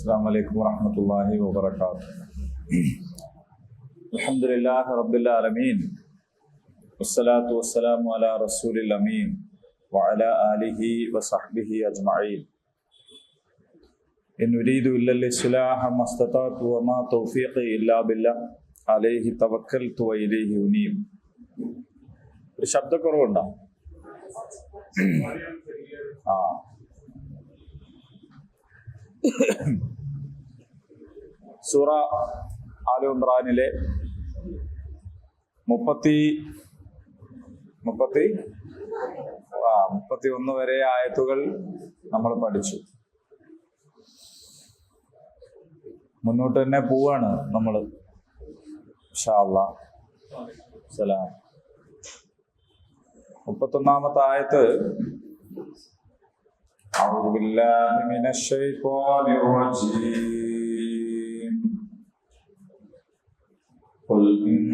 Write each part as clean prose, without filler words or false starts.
അസ്സലാമു അലൈക്കും വറഹ്മത്തുള്ളാഹി വബറകാതുഹു. അൽഹംദുലില്ലാഹി റബ്ബിൽ ആലമീൻ വസ്സലാത്തു വസ്സലാമു അലാ റസൂലിൽ അമീൻ വഅലാ ആലിഹി വസഹ്ബിഹി അജ്മഈൻ. ഇൻ ഉരീദു ഇല്ലൽ ഇസ്ലാഹ മസ്തതഅതു വമാ തൗഫീഖി ഇല്ലാ ബില്ലാഹ് അലൈഹി തവക്കൽതു വഇലൈഹി ഉനീബ്. ഒരു ശബ്ദക്കുറവുണ്ടോ? സൂറ ആലു ഇമ്രാനിലെ 31 വരെ ആയത്തുകൾ നമ്മൾ പഠിച്ചു. മുന്നോട്ട് തന്നെ പോവാണ് നമ്മൾ. ഇൻഷാ അല്ലാഹ്. സലാം. 31-ാമത്തെ ആയത്ത് أعوذ بالله من الشيطان الرجيم قل إن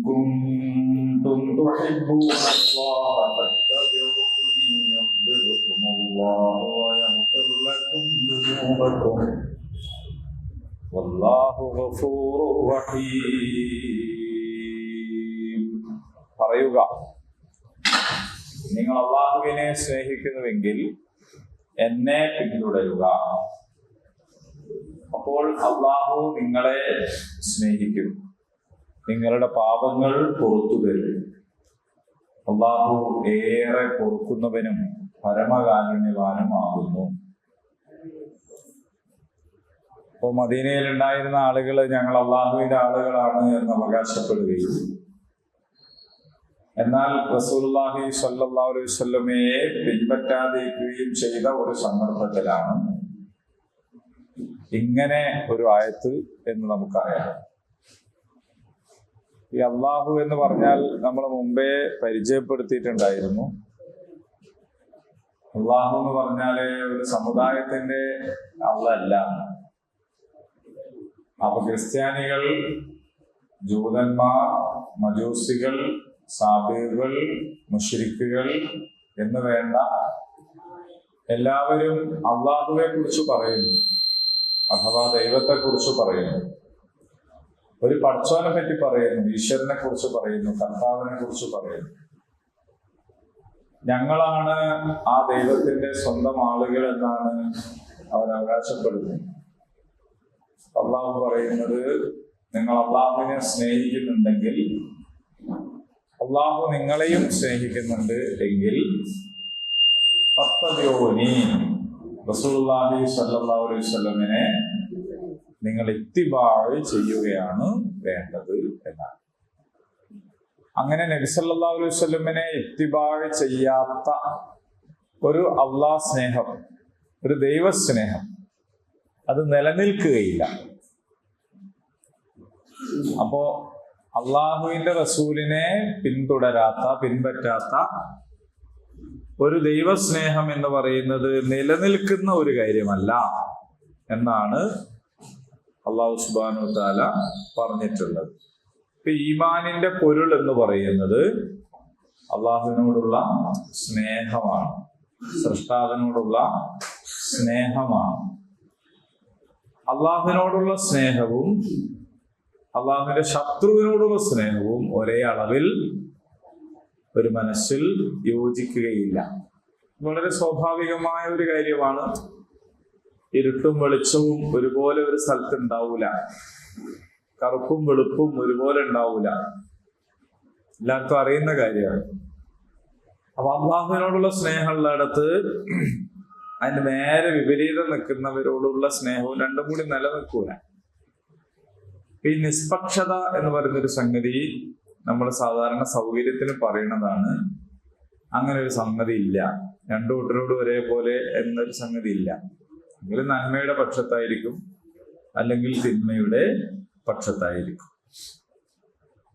كنتم تحبون الله فاتبعوني يحببكم الله ويغفر لكم ذنوبكم والله غفور رحيم. പറയുക, നിങ്ങൾ അല്ലാഹുവിനെ സ്നേഹിക്കുന്നുവെങ്കിൽ എന്നെ പിന്തുടരുക, അപ്പോൾ അല്ലാഹു നിങ്ങളെ സ്നേഹിക്കും, നിങ്ങളുടെ പാപങ്ങൾ പുറത്തു തരും. അല്ലാഹു ഏറെ പൊറുക്കുന്നവനും പരമകാരുണ്യവാനുമാകുന്നു. അപ്പോൾ മദീനയിൽ ഉണ്ടായിരുന്ന ആളുകൾ ഞങ്ങൾ അല്ലാഹുവിന്റെ ആളുകളാണ് എന്ന് അവകാശപ്പെടുകയും എന്നാൽ റസൂലുള്ളാഹി സ്വല്ലല്ലാഹു അലൈഹി വസല്ലമയെ പിൻപറ്റാതിരിക്കുകയും ചെയ്ത ഒരു സന്ദർഭത്തിലാണ് ഇങ്ങനെ ഒരു ആയത്ത് എന്ന് നമുക്കറിയാം. ഈ അള്ളാഹു എന്ന് പറഞ്ഞാൽ നമ്മൾ മുമ്പേ പരിചയപ്പെടുത്തിയിട്ടുണ്ടായിരുന്നു. അള്ളാഹു എന്ന് പറഞ്ഞാല് ഒരു സമുദായത്തിന്റെ അള്ളല്ല. അപ്പൊ ക്രിസ്ത്യാനികൾ, ജൂതന്മാർ, മജൂസികൾ, സാബികൾ, മുശ്രിക്കുകൾ എന്ന് വേണ്ട എല്ലാവരും അള്ളാഹുവെ കുറിച്ച് പറയുന്നു, അഥവാ ദൈവത്തെ കുറിച്ച് പറയുന്നു, ഒരു പടച്ചോനെ പറ്റി പറയുന്നു, ഈശ്വരനെ കുറിച്ച് പറയുന്നു, കർത്താവിനെ കുറിച്ച് പറയുന്നു. ഞങ്ങളാണ് ആ ദൈവത്തിന്റെ സ്വന്തം ആളുകൾ എന്നാണ് അവർ അവകാശപ്പെടുന്നത്. അള്ളാഹു പറയുന്നത്, നിങ്ങൾ അള്ളാഹുവിനെ സ്നേഹിക്കുന്നുണ്ടെങ്കിൽ, അള്ളാഹു നിങ്ങളെയും സ്നേഹിക്കുന്നുണ്ട് എങ്കിൽ റസൂലുള്ളാഹി സ്വല്ലല്ലാഹു അലൈഹി വസല്ലമിനെ നിങ്ങൾ ഇത്തിബാഅ് ചെയ്യുകയാണ് വേണ്ടത് എന്നാണ്. അങ്ങനെ നബി സല്ലല്ലാഹു അലൈഹി വസല്ലമിനെ ഇത്തിബാഅ് ചെയ്യാത്ത ഒരു അള്ളാഹ് സ്നേഹം, ഒരു ദൈവസ്നേഹം, അത് നിലനിൽക്കുകയില്ല. അപ്പോ അള്ളാഹുവിന്റെ റസൂലിനെ പിൻപറ്റാത്ത ഒരു ദൈവസ്നേഹം എന്ന് പറയുന്നത് നിലനിൽക്കുന്ന ഒരു കാര്യമല്ല എന്നാണ് അള്ളാഹു സുബ്ഹാനഹു വ തആല പറഞ്ഞിട്ടുള്ളത്. ഇപ്പൊ ഈമാനിന്റെ പൊരുൾ എന്ന് പറയുന്നത് അള്ളാഹുവിനോടുള്ള സ്നേഹമാണ്, സൃഷ്ടാവിനോടുള്ള സ്നേഹമാണ്. അള്ളാഹുവിനോടുള്ള സ്നേഹവും അള്ളാഹുവിന്റെ ശത്രുവിനോടുള്ള സ്നേഹവും ഒരേ അളവിൽ ഒരു മനസ്സിൽ യോജിക്കുകയില്ല. വളരെ സ്വാഭാവികമായ ഒരു കാര്യമാണ്. ഇരുട്ടും വെളിച്ചവും ഒരുപോലെ ഒരു സ്ഥലത്ത് ഉണ്ടാവൂല, കറുപ്പും വെളുപ്പും ഒരുപോലെ ഉണ്ടാവൂല, എല്ലാവർക്കും അറിയുന്ന കാര്യമാണ്. അപ്പൊ അള്ളാഹുവിനോടുള്ള സ്നേഹമുള്ളിടത്ത് അതിന് നേരെ വിപരീതം നിൽക്കുന്നവരോടുള്ള സ്നേഹവും രണ്ടും കൂടി നിലനിൽക്കൂല. ഈ നിഷ്പക്ഷത എന്ന് പറയുന്നൊരു സംഗതി നമ്മൾ സാധാരണ സൗകര്യത്തിന് പറയുന്നതാണ്. അങ്ങനെ ഒരു സംഗതി ഇല്ല. രണ്ടു കൂട്ടരോട് ഒരേപോലെ എന്നൊരു സംഗതി ഇല്ല. അല്ലെങ്കിൽ നന്മയുടെ പക്ഷത്തായിരിക്കും, അല്ലെങ്കിൽ തിന്മയുടെ പക്ഷത്തായിരിക്കും.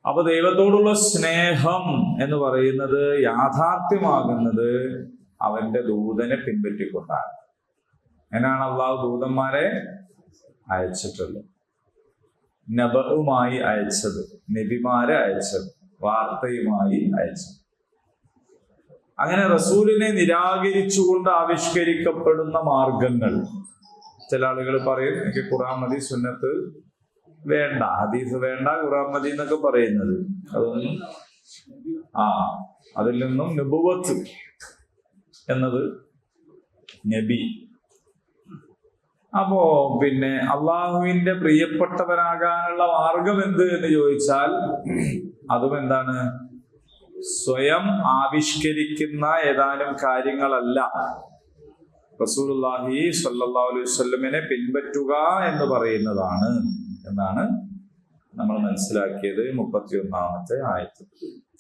അപ്പൊ ദൈവത്തോടുള്ള സ്നേഹം എന്ന് പറയുന്നത് യാഥാർത്ഥ്യമാകുന്നത് അവന്റെ ദൂതനെ പിൻപറ്റിക്കൊണ്ടാണ്. അങ്ങനെയാണ് അള്ളാഹു ദൂതന്മാരെ അയച്ചിട്ടുള്ളത്. നബഉമായി അയച്ചത്, നബിമാരെ അയച്ചത്, വാർത്തയുമായി അയച്ചത്. അങ്ങനെ റസൂലിനെ നിരാകരിച്ചുകൊണ്ട് ആവിഷ്കരിക്കപ്പെടുന്ന മാർഗങ്ങൾ ചില ആളുകൾ പറയും എനിക്ക് ഖുർആൻ മതി, സുന്നത്ത് വേണ്ട, ഹദീസ് വേണ്ട, ഖുർആൻ മതി എന്നൊക്കെ പറയുന്നത്. അതൊന്നും അതിൽ നിന്നും നുബുവത്ത് എന്നത് നബി. അപ്പോ പിന്നെ അള്ളാഹുവിന്റെ പ്രിയപ്പെട്ടവനാകാനുള്ള മാർഗം എന്ത് എന്ന് ചോദിച്ചാൽ അതും എന്താണ്? സ്വയം ആവിഷ്കരിക്കുന്ന ഏതാനും കാര്യങ്ങളല്ല. റസൂലുള്ളാഹി സ്വല്ലല്ലാഹു അലൈഹി വസല്ലമയെ പിൻപറ്റുക എന്ന് പറയുന്നതാണ് എന്നാണ് നമ്മൾ മനസ്സിലാക്കിയത് 31-ാമത്തെ ആയത്ത്.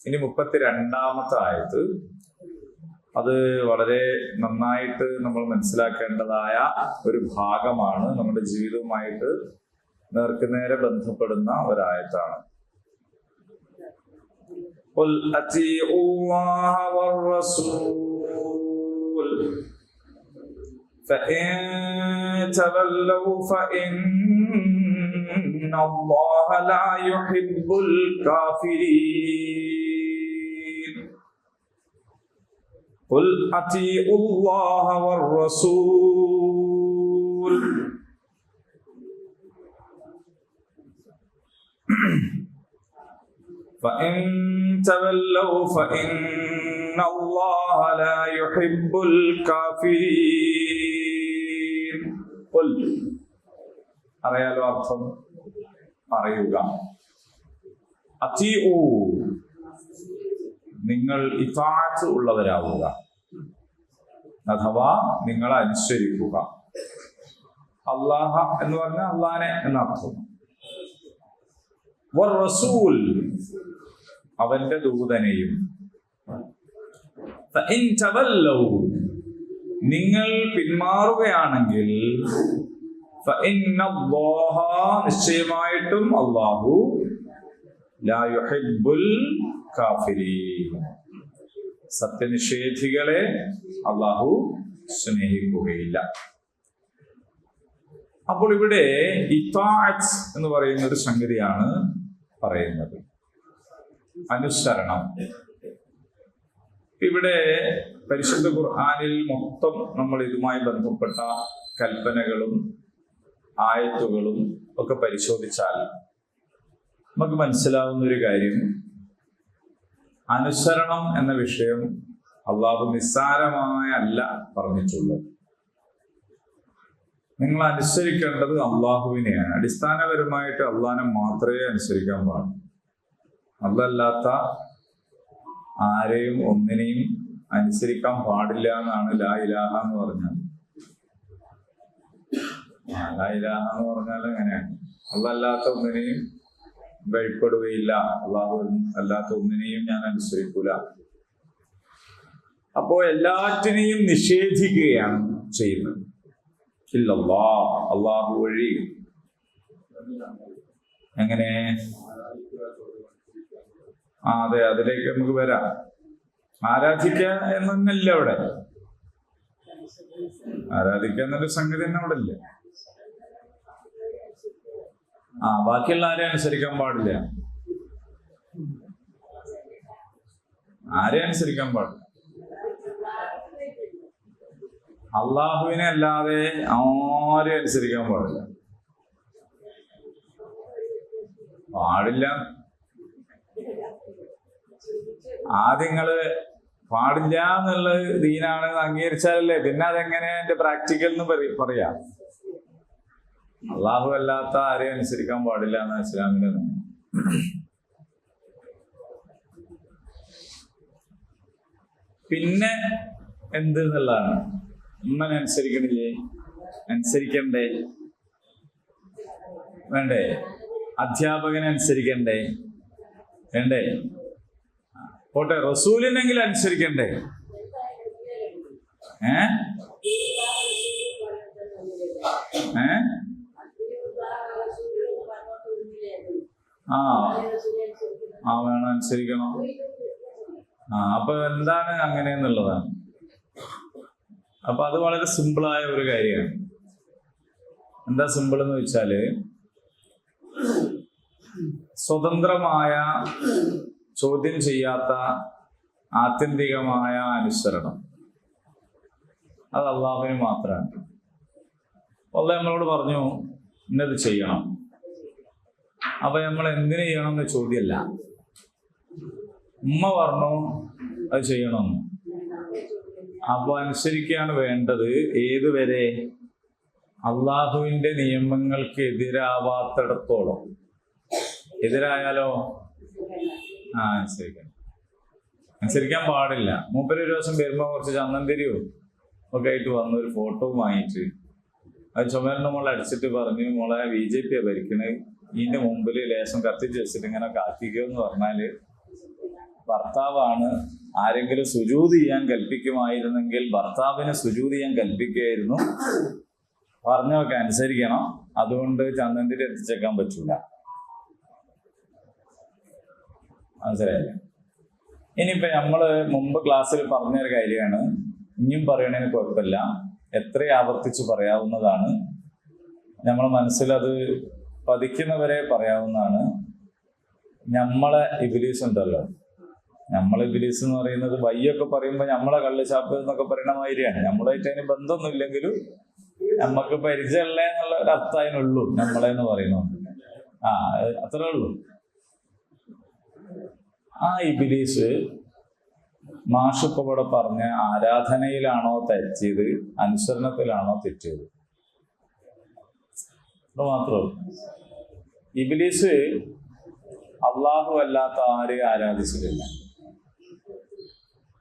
ഇനി 32-ാമത്തെ ആയത്ത്, അത് വളരെ നന്നായിട്ട് നമ്മൾ മനസ്സിലാക്കേണ്ടതായ ഒരു ഭാഗമാണ്. നമ്മുടെ ജീവിതവുമായിട്ട് നേർക്കുനേരെ ബന്ധപ്പെടുന്ന ഒരായത്താണ്. ഖുൽ അത്തിഉല്ലാഹ വർ-റസൂൽ ഫഇൻ തവല്ലൗ ഫഇന്നല്ലാഹ ലാ യുഹിബ്ബുൽ കാഫിരീൻ. ഖുൽ അത്തിഉല്ലാഹ വർ-റസൂൽ فإن تولوا فإن الله لا يحب الكافرين. قل അറിയാലോ അർത്ഥം? പറയുക. അത്തിഉ, നിങ്ങൾ ഇതാഅത്ത് ഉള്ളവരാവുക, അഥവാ നിങ്ങൾ അനുസരിക്കുക. അല്ലാഹ എന്ന് പറഞ്ഞാൽ അള്ളാനെ എന്നർത്ഥം. വർ-റസൂൽ, അവന്റെ ദൂതനെയും. ഫഇൻ തവല്ലൗ, നിങ്ങൾ പിന്മാറുകയാണെങ്കിൽ, ഫഇന്നല്ലാഹ, നിശ്ചയമായിട്ടും അല്ലാഹു, ലാ യുഹിബ്ബുൽ കാഫിരീൻ, സത്യനിഷേധികളെ അല്ലാഹു സ്നേഹിക്കുകയില്ല. അപ്പോൾ ഇവിടെ ഇതാഅത്ത് എന്ന് പറയുന്ന ഒരു സംഗതിയാണ് പറയുന്നത്, അനുസരണം. ഇവിടെ പരിശുദ്ധ ഖുർആനിൽ മൊത്തം നമ്മൾ ഇതുമായി ബന്ധപ്പെട്ട കൽപ്പനകളും ആയത്തുകളും ഒക്കെ പരിശോധിച്ചാൽ നമുക്ക് മനസ്സിലാവുന്ന ഒരു കാര്യം, അനുസരണം എന്ന വിഷയം അള്ളാഹു നിസ്സാരമായ അല്ല പറഞ്ഞിട്ടുള്ളത്. നിങ്ങൾ അനുസരിക്കേണ്ടത് അള്ളാഹുവിനെയാണ്. അടിസ്ഥാനപരമായിട്ട് അള്ളാഹിനെ മാത്രമേ അനുസരിക്കാൻ പാടുള്ളൂ. അല്ലാത്ത ആരെയും ഒന്നിനെയും അനുസരിക്കാൻ പാടില്ല എന്നാണ് ലാ ഇലാഹ എന്ന് പറഞ്ഞാൽ. ലാ ഇലാഹ എന്ന് പറഞ്ഞാൽ എങ്ങനെയാണ്? അല്ലാത്ത ഒന്നിനെയും വഴിപ്പെടുകയില്ല, അള്ളാഹു അല്ലാത്ത ഒന്നിനെയും ഞാൻ അനുസരിക്കൂല. അപ്പോ എല്ലാറ്റിനെയും നിഷേധിക്കുകയാണ് ചെയ്യുന്നത്. അള്ളാഹു വഴി. എങ്ങനെ? അതെ, അതിലേക്ക് നമുക്ക് വരാം. ആരാധിക്കുക എന്നല്ല അവിടെ. ആരാധിക്കുക എന്നൊരു സംഗതി തന്നെ അവിടെ ഇല്ല. ബാക്കിയുള്ള ആരെയും അനുസരിക്കാൻ പാടില്ല. ആരെയും അനുസരിക്കാൻ പാടില്ല. അള്ളാഹുവിനെ അല്ലാതെ ആരെയും അനുസരിക്കാൻ പാടില്ല. ആദ്യങ്ങള് പാടില്ല എന്നുള്ള ദീനാണ് അംഗീകരിച്ചാലല്ലേ പിന്നെ അതെങ്ങനെ എന്റെ പ്രാക്ടിക്കൽ എന്ന് പറയാം. അള്ളാഹു അല്ലാത്ത ആരെയും അനുസരിക്കാൻ പാടില്ല എന്ന ഇസ്ലാമിന്റെ നിയമം. പിന്നെ എന്ത് എന്നുള്ളതാണ്, ഉമ്മനെ അനുസരിക്കണില്ലേ? അനുസരിക്കണ്ടേ? വേണ്ടേ? അധ്യാപകനെ അനുസരിക്കണ്ടേ? വേണ്ടേ? പോട്ടെ, റസൂലിനെങ്കിലും അനുസരിക്കണ്ടേ? വേണം, അനുസരിക്കണം. അപ്പൊ എന്താണ് അങ്ങനെയെന്നുള്ളതാണ്. അപ്പൊ അത് വളരെ സിമ്പിളായ ഒരു കാര്യമാണ്. എന്താ സിമ്പിൾ എന്ന് വെച്ചാല്, സ്വതന്ത്രമായ, ചോദ്യം ചെയ്യാത്ത, ആത്യന്തികമായ അനുസരണം അത് അള്ളാഹുവിന് മാത്രമാണ്. അള്ളാഹ് നമ്മളോട് പറഞ്ഞു ഇന്നത് ചെയ്യണം. അപ്പൊ നമ്മൾ എന്തിനു ചെയ്യണം എന്ന ചോദ്യമല്ല. ഉമ്മ പറഞ്ഞു അത് ചെയ്യണമെന്ന്, അപ്പൊ അനുസരിക്കുകയാണ് വേണ്ടത്. ഏതുവരെ? അള്ളാഹുവിന്റെ നിയമങ്ങൾക്ക് എതിരാവാത്തിടത്തോളം. എതിരായാലോ അനുസരിക്കാൻ പാടില്ല. മൂപ്പര് ഒരു ദിവസം വരുമ്പോ കുറച്ച് ചന്ദനത്തിരിയോ ഒക്കെ ആയിട്ട് വന്ന് ഒരു ഫോട്ടോ വാങ്ങിച്ച് അത് ചുമരിന്റെ മോളെ അടിച്ചിട്ട് പറഞ്ഞു, മോളെ BJP ഭരിക്കണേ, ഇതിന്റെ മുമ്പിൽ ലേശം കത്തിച്ച് വെച്ചിട്ട് ഇങ്ങനെ കാത്തിക്കോ എന്ന് പറഞ്ഞാല് ഭർത്താവാണ്. ആരെങ്കിലും സുജൂദ് ചെയ്യാൻ കൽപ്പിക്കുമായിരുന്നെങ്കിൽ ഭർത്താവിന് സുജൂദ് ചെയ്യാൻ കൽപ്പിക്കുകയായിരുന്നു. പറഞ്ഞൊക്കെ അനുസരിക്കണം. അതുകൊണ്ട് ചന്ദനത്തിരി എത്തിച്ചേക്കാൻ പറ്റൂല. മനസ്സിലായില്ലേ? ഇനിയിപ്പോ നമ്മള് മുമ്പ് ക്ലാസ്സിൽ പറഞ്ഞൊരു കാര്യമാണ്, ഇനിയും പറയണതിന് കുഴപ്പമില്ല, എത്ര ആവർത്തിച്ച് പറയാവുന്നതാണ്. നമ്മളെ മനസ്സിലത് പതിക്കുന്നവരെ പറയാവുന്നതാണ്. നമ്മളെ ഇബ്ലീസ് ഉണ്ടല്ലോ, നമ്മളെ ഇബ്ലീസ് എന്ന് പറയുന്നത് വയ്യൊക്കെ പറയുമ്പോൾ നമ്മളെ കള്ളുചാപ്പ് എന്നൊക്കെ പറയുന്ന മാതിരിയാണ്. നമ്മളായിട്ട് അതിന് ബന്ധമൊന്നും ഇല്ലെങ്കിലും നമ്മക്ക് പരിചയമല്ല എന്നുള്ള ഒരു അർത്ഥം അതിനുള്ളൂ. നമ്മളെന്ന് പറയുന്നു അത്രേ ഉള്ളൂ. ആ ഇബ്ലീസ് മാഷിപ്പ ഇവിടെ പറഞ്ഞ ആരാധനയിലാണോ തെറ്റിയത്, അനുസരണത്തിലാണോ തെറ്റിയത്? അത് മാത്രമേ ഉള്ളൂ. ഇബ്ലീസ് അള്ളാഹു അല്ലാത്ത ആരെയും ആരാധിച്ചിട്ടില്ല.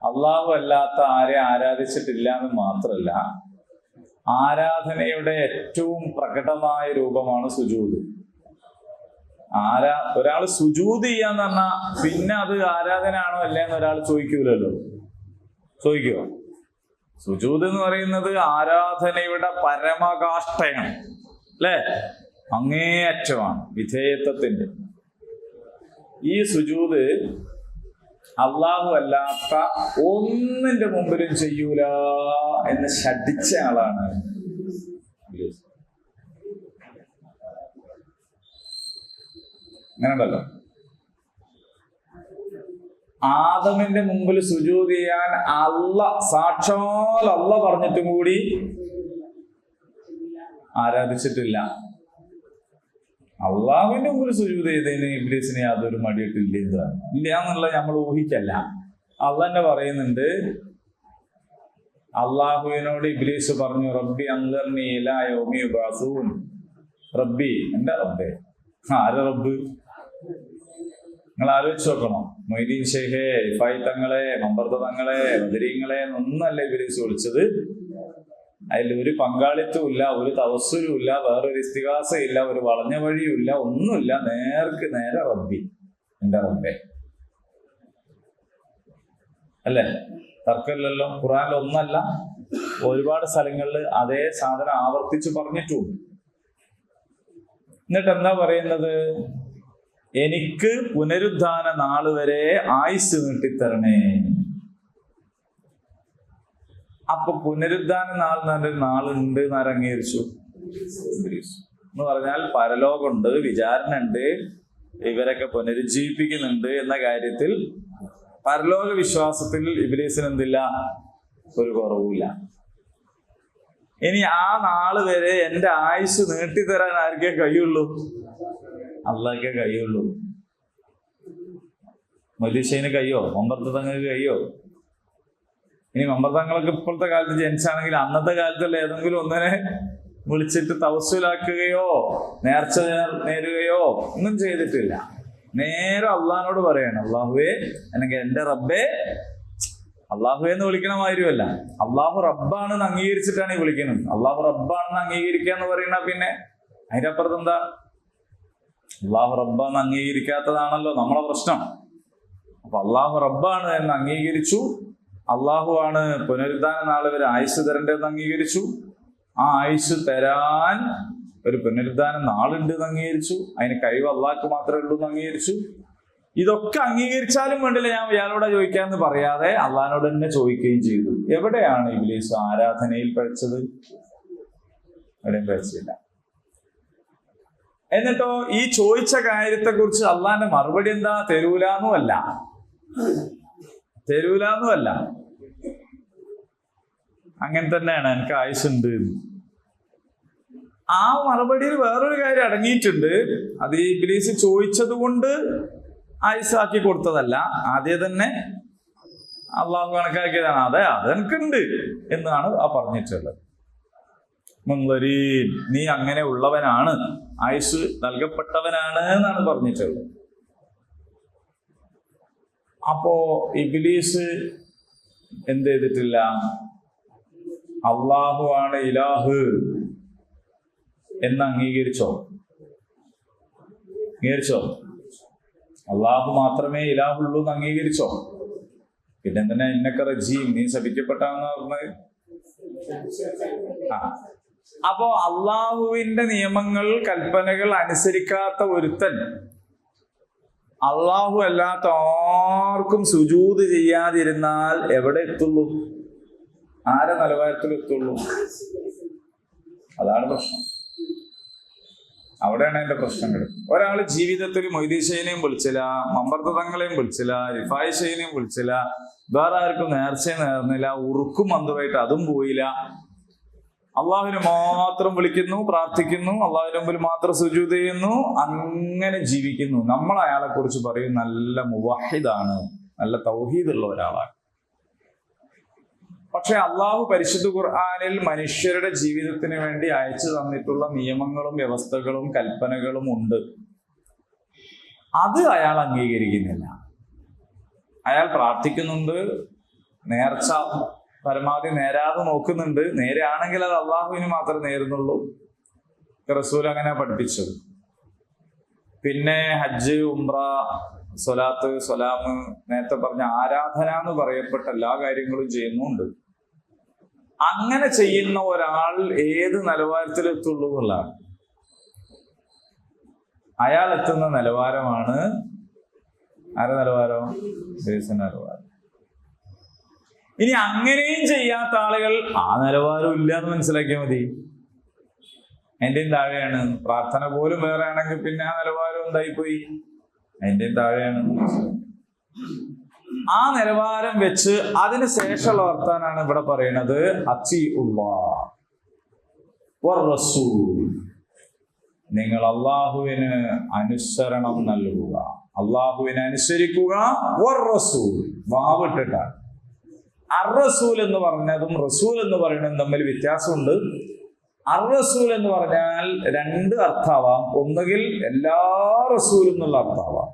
അള്ളാഹു അല്ലാത്ത ആരെ ആരാധിച്ചിട്ടില്ല എന്ന് മാത്രമല്ല, ആരാധനയുടെ ഏറ്റവും പ്രകടമായ രൂപമാണ് സുജൂദ്. ഒരാൾ സുജൂദ് ചെയ്യാന്ന് പറഞ്ഞാൽ പിന്നെ അത് ആരാധന ആണോ അല്ലേന്ന് ഒരാൾ ചോദിക്കൂലല്ലോ. ചോദിക്കുവോ? സുജൂദ് എന്ന് പറയുന്നത് ആരാധനയുടെ പരമകാഷ്ഠയാണ്, അല്ലേ? അങ്ങേയറ്റമാണ് വിധേയത്വത്തിന്റെ. ഈ സുജൂദ് അള്ളാഹു അല്ലാത്ത ഒന്നിന്റെ മുമ്പിലും ചെയ്യൂല എന്ന് ശഠിച്ച ആളാണ്. അങ്ങനെയുണ്ടല്ലോ, ആദമിന്റെ മുമ്പിൽ സുജൂദ് ചെയ്യാൻ സാക്ഷാൽ അള്ള പറഞ്ഞിട്ടും കൂടി ആരാധിച്ചിട്ടില്ല. അള്ളാഹുവിന്റെ മുമ്പിൽ സുജൂദ് ചെയ്തതിന് ഇബ്ലീസിന് യാതൊരു മടിയിട്ടില്ല. ഇല്ല എന്നുള്ള നമ്മൾ ഊഹിക്കല്ല. അള്ളാഹ് പറയുന്നുണ്ട്, അള്ളാഹുവിനോട് ഇബ്ലീസ് പറഞ്ഞു, റബ്ബി അൻദർനി ഇലാ യൗമി യുബഅസൂൻ. റബ്ബി, എന്റെ റബ്ബേ. ആരെ റബ്ബ്? നിങ്ങൾ ആലോചിച്ച് നോക്കണം. മൊയ്തീൻ ഷെയ്ഖേ, ഇഫായി തങ്ങളെ, മമ്പർത്ത തങ്ങളെ, ബദരീങ്ങളെ എന്നൊന്നല്ല ഇബ്ലീസ് വിളിച്ചത്. അതിൽ ഒരു പങ്കാളിത്തവും ഇല്ല, ഒരു തവസ്സുലും ഇല്ല, വേറൊരു ഇസ്തിഗാസയില്ല, ഒരു വളഞ്ഞ വഴിയും ഇല്ല, ഒന്നുമില്ല. നേർക്ക് നേരെ റബ്ബി, എന്റെ റബ്ബേ. അല്ലേ? തർക്കമില്ലല്ലോ. ഖുർആനിൽ ഒന്നല്ല, ഒരുപാട് സ്ഥലങ്ങളിൽ അതേ സാധനം ആവർത്തിച്ച് പറഞ്ഞിട്ടുണ്ട്. എന്നിട്ട് എന്താ പറയുന്നത്? എനിക്ക് പുനരുദ്ധാന നാള് വരെ ആയുസ് നീട്ടിത്തരണേ. അപ്പൊ പുനരുദ്ധാന നാൾ എന്നൊരു നാളുണ്ട് എന്ന് അംഗീകരിച്ചു എന്ന് പറഞ്ഞാൽ പരലോകമുണ്ട്, വിചാരണ ഉണ്ട്, ഇവരൊക്കെ പുനരുജ്ജീവിപ്പിക്കുന്നുണ്ട് എന്ന കാര്യത്തിൽ പരലോക വിശ്വാസത്തിൽ ഇബ്ലീസിന് എന്തില്ല? ഒരു കുറവുമില്ല. ഇനി ആ നാള് വരെ എന്റെ ആയുസ് നീട്ടിത്തരാൻ ആർക്കേ കഴിയുള്ളൂ? അള്ളാഹ്ക്കേ കഴിയുള്ളൂ. മൊയ്തീൻ കഴിയോ? മമ്പർത്ത തങ്ങൾക്ക് കഴിയോ? ഇനി മമ്പർത്ത തങ്ങൾക്ക് ഇപ്പോഴത്തെ കാലത്ത് ജനിച്ചാണെങ്കിൽ അന്നത്തെ കാലത്തുള്ള ഏതെങ്കിലും ഒന്നിനെ വിളിച്ചിട്ട് തവസ്സുലാക്കുകയോ നേർച്ച നേരുകയോ ഒന്നും ചെയ്തിട്ടില്ല. നേരെ അള്ളാഹിനോട് പറയാണ്, അള്ളാഹുവേ, അല്ലെങ്കിൽ എന്റെ റബ്ബേ. അള്ളാഹുവെ എന്ന് വിളിക്കണ മാതിരിയല്ല, അള്ളാഹു റബ്ബാണെന്ന് അംഗീകരിച്ചിട്ടാണ് ഈ വിളിക്കുന്നത്. അള്ളാഹു റബ്ബാണെന്ന് അംഗീകരിക്കുക എന്ന് പറയുന്ന പിന്നെ അതിന്റെ അപ്പുറത്ത് എന്താ? അള്ളാഹു റബ്ബാന്ന് അംഗീകരിക്കാത്തതാണല്ലോ നമ്മളെ പ്രശ്നം. അപ്പൊ അള്ളാഹു റബ്ബാണ് എന്ന് അംഗീകരിച്ചു. അള്ളാഹു ആണ് പുനരുദ്ധാന നാള് വരെ ആയുസ് തരേണ്ടതെന്ന് അംഗീകരിച്ചു. ആ ആയുസ് തരാൻ ഒരു പുനരുദ്ധാന നാളുണ്ട് എന്ന് അംഗീകരിച്ചു. അതിന് കഴിവ് അള്ളാഹ്ക്ക് മാത്രമേ ഉള്ളൂ എന്ന് അംഗീകരിച്ചു. ഇതൊക്കെ അംഗീകരിച്ചാലും വേണ്ടില്ല ഞാൻ ഇയാളോട് ചോദിക്കാന്ന് പറയാതെ അള്ളാഹിനോട് തന്നെ ചോദിക്കുകയും ചെയ്തു. എവിടെയാണ് ഇബ്ലീസ് ആരാധനയിൽ പഴിച്ചത്? എവിടെയും പഴിച്ചില്ല. എന്നിട്ടോ ഈ ചോദിച്ച കാര്യത്തെ കുറിച്ച് അള്ളാഹിന്റെ മറുപടി എന്താ? തരൂലാന്നുമല്ല. അങ്ങനെ തന്നെയാണ്, എനിക്ക് ആയുസ്സുണ്ട്. ആ മറുപടിയിൽ വേറൊരു കാര്യം അടങ്ങിയിട്ടുണ്ട്. അത് ഈ ഇബ്ലീസ് ചോദിച്ചത് കൊണ്ട് ആയുസാക്കി കൊടുത്തതല്ല, ആദ്യം തന്നെ അള്ളാഹു കണക്കാക്കിയതാണ്. അതെ, അതെനിക്കുണ്ട് എന്നാണ് ആ പറഞ്ഞിട്ടുള്ളത്. മുൻവരീൻ, നീ അങ്ങനെ ഉള്ളവനാണ്, ആയുസ് നൽകപ്പെട്ടവനാണ് എന്നാണ് പറഞ്ഞിട്ടുള്ളത്. അപ്പോ ഇബ്ലീസ് എന്ത് ചെയ്തിട്ടില്ല? അള്ളാഹു ആണ് ഇലാഹ് എന്ന് അംഗീകരിച്ചോ? അള്ളാഹു മാത്രമേ ഇലാഹുള്ളൂ എന്ന് അംഗീകരിച്ചോ? പിന്നെന്തിനാ ഇന്നക്ക റജീം, നീ ശപിക്കപ്പെട്ടാന്ന് പറഞ്ഞത്? അപ്പോ അള്ളാഹുവിന്റെ നിയമങ്ങൾ, കൽപ്പനകൾ അനുസരിക്കാത്ത ഒരുത്തൻ അള്ളാഹു അല്ലാത്ത ആർക്കും സുജൂദ് ചെയ്യാതിരുന്നാൽ എവിടെ എത്തുള്ളൂ? ആരെ നിലവാരത്തിൽ എത്തുള്ളൂ? അതാണ് പ്രശ്നം. അവിടെയാണ് എന്റെ പ്രശ്നങ്ങൾ. ഒരാൾ ജീവിതത്തിൽ മൊയ്തീശേനെയും വിളിച്ചില്ല, മമ്പർത്ത തങ്ങളെയും വിളിച്ചില്ല, റിഫായി ഷെയ്നെയും വിളിച്ചില്ല, വേറെ ആർക്കും നേർച്ചയും നേർന്നില്ല, ഉറുക്കും മന്ദമായിട്ട് അതും പോയില്ല, അള്ളാഹുവിനെ മാത്രം വിളിക്കുന്നു, പ്രാർത്ഥിക്കുന്നു, അള്ളാഹുവിന്റെ മുമ്പിൽ മാത്രം സുജൂദ് ചെയ്യുന്നു, അങ്ങനെ ജീവിക്കുന്നു. നമ്മൾ അയാളെ കുറിച്ച് പറയും നല്ല മുവഹിദാണ്, നല്ല തൗഹീദുള്ള ഒരാളാണ്. പക്ഷെ അള്ളാഹു പരിശുദ്ധ ഖുർആനിൽ മനുഷ്യരുടെ ജീവിതത്തിന് വേണ്ടി അയച്ചു തന്നിട്ടുള്ള നിയമങ്ങളും വ്യവസ്ഥകളും കൽപ്പനകളും ഉണ്ട്. അത് അയാൾ അംഗീകരിക്കുന്നില്ല. അയാൾ പ്രാർത്ഥിക്കുന്നുണ്ട്, നേർച്ച പരമാവധി നേരാതെ നോക്കുന്നുണ്ട്. നേരെയാണെങ്കിൽ അത് അള്ളാഹുവിന് മാത്രമേ നേരുന്നുള്ളൂ. റസൂൽ അങ്ങനെ പഠിപ്പിച്ചത്. പിന്നെ ഹജ്ജ്, ഉംറ, സ്വലാത്ത്, സ്വലാം, നേരത്തെ പറഞ്ഞ ആരാധന എന്ന് പറയപ്പെട്ട എല്ലാ കാര്യങ്ങളും ചെയ്യുന്നുണ്ട്. അങ്ങനെ ചെയ്യുന്ന ഒരാൾ ഏത് നിലവാരത്തിലെത്തുള്ളൂ എന്നുള്ളതാണ്. അയാൾ എത്തുന്ന നിലവാരമാണ് ആരുടെ നിലവാരം? നിലവാരം. ഇനി അങ്ങനെയും ചെയ്യാത്ത ആളുകൾ ആ നിലവാരം ഇല്ല എന്ന് മനസ്സിലാക്കിയാൽ മതി. അതിൻ്റെയും താഴെയാണ്. പ്രാർത്ഥന പോലും വേറെ ആണെങ്കിൽ പിന്നെ ആ നിലവാരം എന്തായിപ്പോയി? അതിൻ്റെയും താഴെയാണ്. ആ നിലവാരം വെച്ച് അതിന് ശേഷമുള്ള വർത്താനാണ് ഇവിടെ പറയുന്നത്. നിങ്ങൾ അള്ളാഹുവിന് അനുസരണം നൽകുക, അള്ളാഹുവിനെ അനുസരിക്കുക. വാവിട്ടിട്ടാണ്. അർ-റസൂൽ എന്ന് പറഞ്ഞതും റസൂൽ എന്ന് പറയുന്നതും തമ്മിൽ വ്യത്യാസമുണ്ട്. അർ-റസൂൽ എന്ന് പറഞ്ഞാൽ രണ്ട് അർത്ഥമാവാം. ഒന്നുകിൽ എല്ലാ റസൂൽ എന്നുള്ള അർത്ഥമാവാം,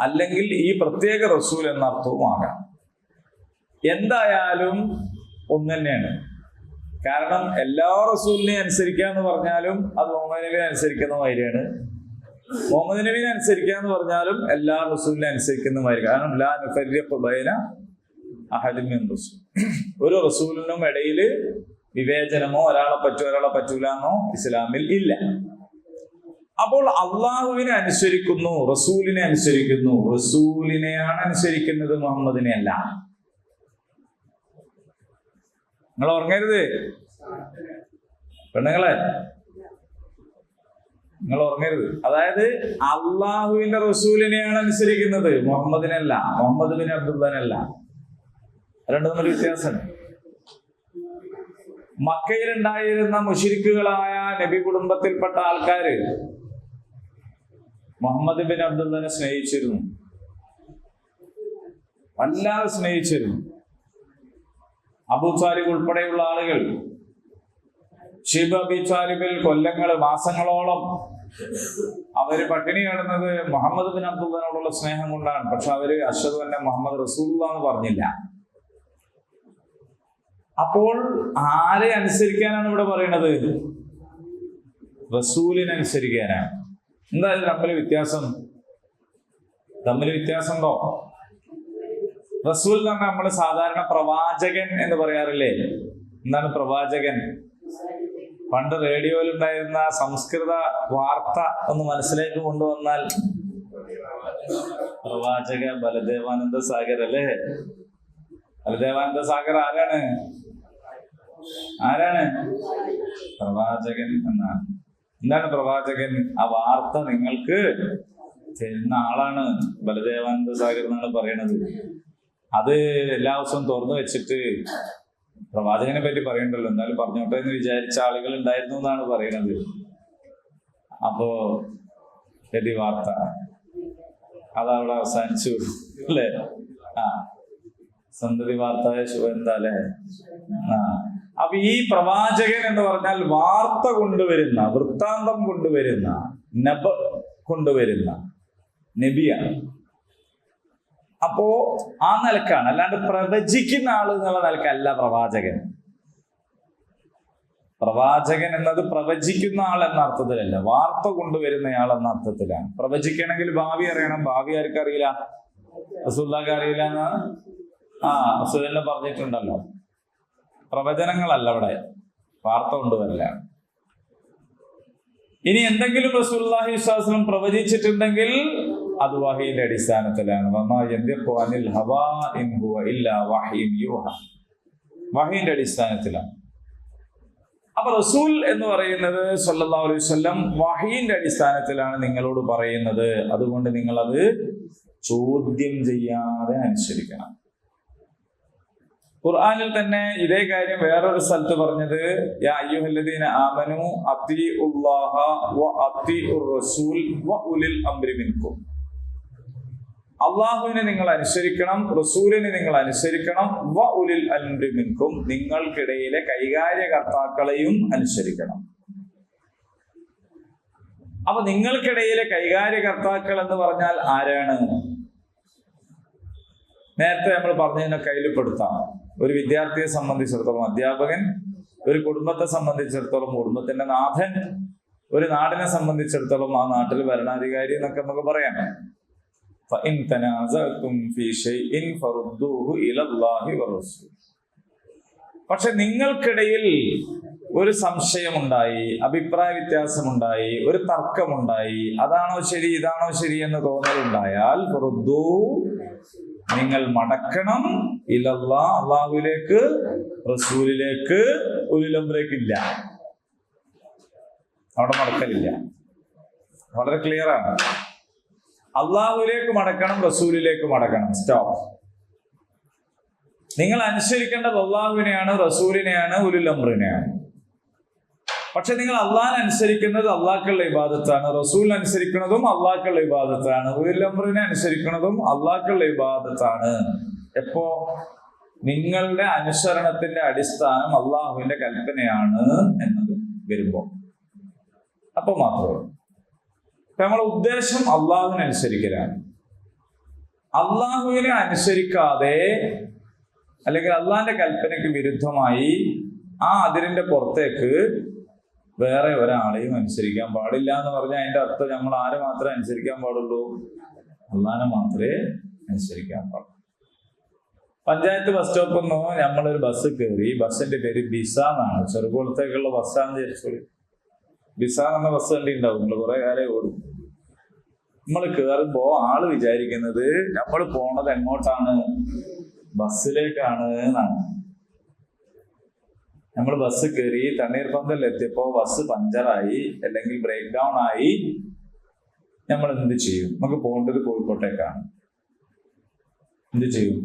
അല്ലെങ്കിൽ ഈ പ്രത്യേക റസൂൽ എന്ന അർത്ഥവുമാകാം. എന്തായാലും ഒന്ന് തന്നെയാണ്. കാരണം എല്ലാ റസൂലിനെയും അനുസരിക്കുക എന്ന് പറഞ്ഞാലും അത് മുഹമ്മദ് നബിയെ അനുസരിക്കുന്ന മാതിരിയാണ്. മുഹമ്മദ് നബിയെ അനുസരിക്കുക എന്ന് പറഞ്ഞാലും എല്ലാ റസൂലിനെ അനുസരിക്കുന്ന മാതിരി. കാരണം ലാ നുഫർരിഖു ബൈന അഹദിൻ മിൻ റസൂൽ, ഒരു റസൂലിനും ഇടയിൽ വിവേചനമോ ഒരാളെ പറ്റും ഒരാളെ പറ്റൂല എന്നോ ഇസ്ലാമിൽ ഇല്ല. അപ്പോൾ അള്ളാഹുവിനെ അനുസരിക്കുന്നു, റസൂലിനെ അനുസരിക്കുന്നു. റസൂലിനെയാണ് അനുസരിക്കുന്നത്, മുഹമ്മദിനെ അല്ല. നിങ്ങൾ ഉറങ്ങരുത് പെണ്ണുങ്ങളെ, നിങ്ങൾ ഉറങ്ങരുത്. അതായത് അള്ളാഹുവിന്റെ റസൂലിനെയാണ് അനുസരിക്കുന്നത്, മുഹമ്മദിനല്ല, മുഹമ്മദ് ബിൻ അബ്ദുല്ലാനല്ല. രണ്ടു തമ്മിൽ വ്യത്യാസം. മക്കയിലുണ്ടായിരുന്ന മുശ്രിക്കുകളായ നബി കുടുംബത്തിൽപ്പെട്ട ആൾക്കാര് മുഹമ്മദ് ബിൻ അബ്ദുല്ലനെ സ്നേഹിച്ചിരുന്നു, വല്ലാതെ സ്നേഹിച്ചിരുന്നു. അബൂ താലിബ് ഉൾപ്പെടെയുള്ള ആളുകൾ ഷിബ് അബി താലിബിൽ മാസങ്ങളോളം അവര് പട്ടിണി കിടന്നത് മുഹമ്മദ് ബിൻ അബ്ദുല്ലനോടുള്ള സ്നേഹം കൊണ്ടാണ്. പക്ഷെ അവര് അശ്ഹദു അന്ന മുഹമ്മദ് റസൂലുള്ളാഹി എന്ന് പറഞ്ഞില്ല. അപ്പോൾ ആരെ അനുസരിക്കാനാണ് ഇവിടെ പറയുന്നത്? റസൂലിനെ അനുസരിക്കാനാണ്. എന്താ ഇത് തമ്മിൽ വ്യത്യാസം? വ്യത്യാസമുണ്ടോ? റസൂൽ എന്ന് പറഞ്ഞാൽ നമ്മൾ സാധാരണ പ്രവാചകൻ എന്ന് പറയാറില്ലേ? എന്താണ് പ്രവാചകൻ? പണ്ട് റേഡിയോയിൽ ഉണ്ടായിരുന്ന സംസ്കൃത വാർത്ത ഒന്ന് മനസ്സിലേക്ക് കൊണ്ടുവന്നാൽ പ്രവാചക ബലദേവാനന്ദ സാഗർ അല്ലേ? ബലദേവാനന്ദ സാഗർ ആരാണ്? പ്രവാചകൻ എന്നാണ്. എന്താണ് പ്രവാചകൻ? ആ വാർത്ത നിങ്ങൾക്ക് തരുന്ന ആളാണ് ബലദേവാനന്ദ സാഗർ എന്നാണ് പറയണത്. അത് എല്ലാ ദിവസവും തുറന്നു വെച്ചിട്ട് പ്രവാചകനെ പറ്റി പറയണ്ടല്ലോ, എന്നാലും പറഞ്ഞോട്ടെ എന്ന് വിചാരിച്ച ആളുകൾ ഉണ്ടായിരുന്നു എന്നാണ് പറയുന്നത്. അപ്പോ ശരി, വാർത്ത അതവിടെ അവസാനിച്ചു അല്ലേ? സന്തതി വാർത്തായ എന്താ അല്ലേ? അപ്പൊ ഈ പ്രവാചകൻ എന്ന് പറഞ്ഞാൽ വാർത്ത കൊണ്ടുവരുന്ന, വൃത്താന്തം കൊണ്ടുവരുന്ന, നബ് കൊണ്ടുവരുന്ന നബിയാണ്. അപ്പോ ആ നിലക്കാണ്, അല്ലാണ്ട് പ്രവചിക്കുന്ന ആള് എന്നുള്ള നിലക്കല്ല പ്രവാചകൻ. പ്രവാചകൻ എന്നത് പ്രവചിക്കുന്ന ആൾ എന്ന അർത്ഥത്തിലല്ല, വാർത്ത കൊണ്ടുവരുന്നയാൾ എന്ന അർത്ഥത്തിലാണ്. പ്രവചിക്കണമെങ്കിൽ ഭാവി അറിയണം. ഭാവി ആർക്കറിയില്ല? റസൂലുള്ളാഹിക്ക് അറിയില്ല എന്ന് റസൂലിനെ പറഞ്ഞിട്ടുണ്ടല്ലോ. പ്രവചനങ്ങളല്ല അവിടെ, വാർത്ത കൊണ്ടുവരില്ല. ഇനി എന്തെങ്കിലും റസൂലുള്ളാഹി സ്വല്ലല്ലാഹു അലൈഹി വസല്ലം പ്രവചിച്ചിട്ടുണ്ടെങ്കിൽ അത് വഹയിന്റെ അടിസ്ഥാനത്തിലാണ്. വഹയിന്റെ അടിസ്ഥാനത്തിലാണ്. അപ്പൊ റസൂൽ എന്ന് പറയുന്നത് സ്വല്ലല്ലാഹു അലൈഹി വസല്ലം വഹയിന്റെ അടിസ്ഥാനത്തിലാണ് നിങ്ങളോട് പറയുന്നത്. അതുകൊണ്ട് നിങ്ങൾ അത് ചോദ്യം ചെയ്യാതെ അനുസരിക്കണം. ഖുർആനിൽ തന്നെ ഇതേ കാര്യം വേറൊരു സ്ഥലത്ത് പറഞ്ഞത്, യാ അയ്യുഹല്ലദീന ആമനു അത്തിഉല്ലാഹ വ അത്തിഉർ റസൂൽ വ ഉലിൽ അംരി മിൻകും. അള്ളാഹുവിനെ നിങ്ങൾ അനുസരിക്കണം, റസൂലിനെ നിങ്ങൾ അനുസരിക്കണം, വ ഉലിൽ അംരി മിൻകും, നിങ്ങൾക്കിടയിലെ കൈകാര്യകർത്താക്കളെയും അനുസരിക്കണം. അപ്പൊ നിങ്ങൾക്കിടയിലെ കൈകാര്യകർത്താക്കൾ എന്ന് പറഞ്ഞാൽ ആരാണ്? നേരത്തെ നമ്മൾ പറഞ്ഞതിനെ കയ്യിൽപ്പെടുത്താം. ഒരു വിദ്യാർത്ഥിയെ സംബന്ധിച്ചിടത്തോളം അധ്യാപകൻ, ഒരു കുടുംബത്തെ സംബന്ധിച്ചിടത്തോളം കുടുംബത്തിന്റെ നാഥൻ, ഒരു നാടിനെ സംബന്ധിച്ചിടത്തോളം ആ നാട്ടിൽ ഭരണാധികാരി എന്നൊക്കെ നമുക്ക് പറയാം. പക്ഷെ നിങ്ങൾക്കിടയിൽ ഒരു സംശയമുണ്ടായി, അഭിപ്രായ വ്യത്യാസമുണ്ടായി, ഒരു തർക്കമുണ്ടായി, അതാണോ ശരി ഇതാണോ ശരി എന്ന് തോന്നലുണ്ടായാൽ നിങ്ങൾ മടക്കണം ഇലല്ലാഹ്, അള്ളാഹുവിലേക്ക്, റസൂലിലേക്ക്, ഉലുൽ അംറിലേക്ക്. ഇല്ല, അവിടെ മടക്കലില്ല. വളരെ ക്ലിയർ ആണ്. അള്ളാഹുവിലേക്ക് മടക്കണം, റസൂലിലേക്ക് മടക്കണം. സ്റ്റോപ്പ്. നിങ്ങൾ അനുസരിക്കേണ്ടത് അള്ളാഹുവിനെയാണ്, റസൂലിനെയാണ്, ഉലുൽ അംറിനെയാണ്. പക്ഷെ നിങ്ങൾ അള്ളാഹിനെ അനുസരിക്കുന്നത് അള്ളാഹ്ക്കുള്ള ഇബാദത്താണ്, റസൂലിനെ അനുസരിക്കുന്നതും അള്ളാഹ്ക്കുള്ള ഇബാദത്താണ്, ഉലുൽ അംറിനെ അനുസരിക്കുന്നതും അള്ളാഹ്ക്കുള്ള ഇബാദത്താണ്. എപ്പോ? നിങ്ങളുടെ അനുസരണത്തിന്റെ അടിസ്ഥാനം അള്ളാഹുവിന്റെ കൽപ്പനയാണ് എന്നത് വരുമ്പോ, അപ്പൊ മാത്രമേ. നമ്മുടെ ഉദ്ദേശം അള്ളാഹുവിനെ അനുസരിക്കലാണ്. അള്ളാഹുവിനെ അനുസരിക്കാതെ അല്ലെങ്കിൽ അള്ളാഹിന്റെ കൽപ്പനയ്ക്ക് വിരുദ്ധമായി ആ അതിരിന്റെ പുറത്തേക്ക് വേറെ ഒരാളെയും അനുസരിക്കാൻ പാടില്ല എന്ന് പറഞ്ഞാൽ അതിന്റെ അർത്ഥം നമ്മൾ ആരെ മാത്രമേ അനുസരിക്കാൻ പാടുള്ളൂ? അള്ളാഹിനെ മാത്രമേ അനുസരിക്കാൻ പാടുള്ളൂ. പഞ്ചായത്ത് ബസ് സ്റ്റോപ്പിൽ നിന്ന് നമ്മളൊരു ബസ് കയറി. ബസ്സിന്റെ പേര് ബിസ എന്നാണ്. ചെറുകുളത്തേക്കുള്ള ബസ്സാന്ന് വിചാരിച്ചോളൂ. ബിസ എന്ന ബസ് വണ്ടി ഉണ്ടാവും, നമ്മൾ കുറെ കാലം ഓടും. നമ്മൾ കയറുമ്പോ ആള് വിചാരിക്കുന്നത് നമ്മൾ പോണത് എങ്ങോട്ടാണ്? ബസ്സിലേക്കാണ് എന്നാണ്. നമ്മൾ ബസ് കയറി തണ്ണീർപ്പന്തൽ എത്തിയപ്പോ ബസ് പഞ്ചറായി അല്ലെങ്കിൽ ബ്രേക്ക് ഡൗൺ ആയി. നമ്മൾ എന്ത് ചെയ്യും? നമുക്ക് പോകേണ്ടത് കോഴിക്കോട്ടേക്കാണ്. എന്ത് ചെയ്യും?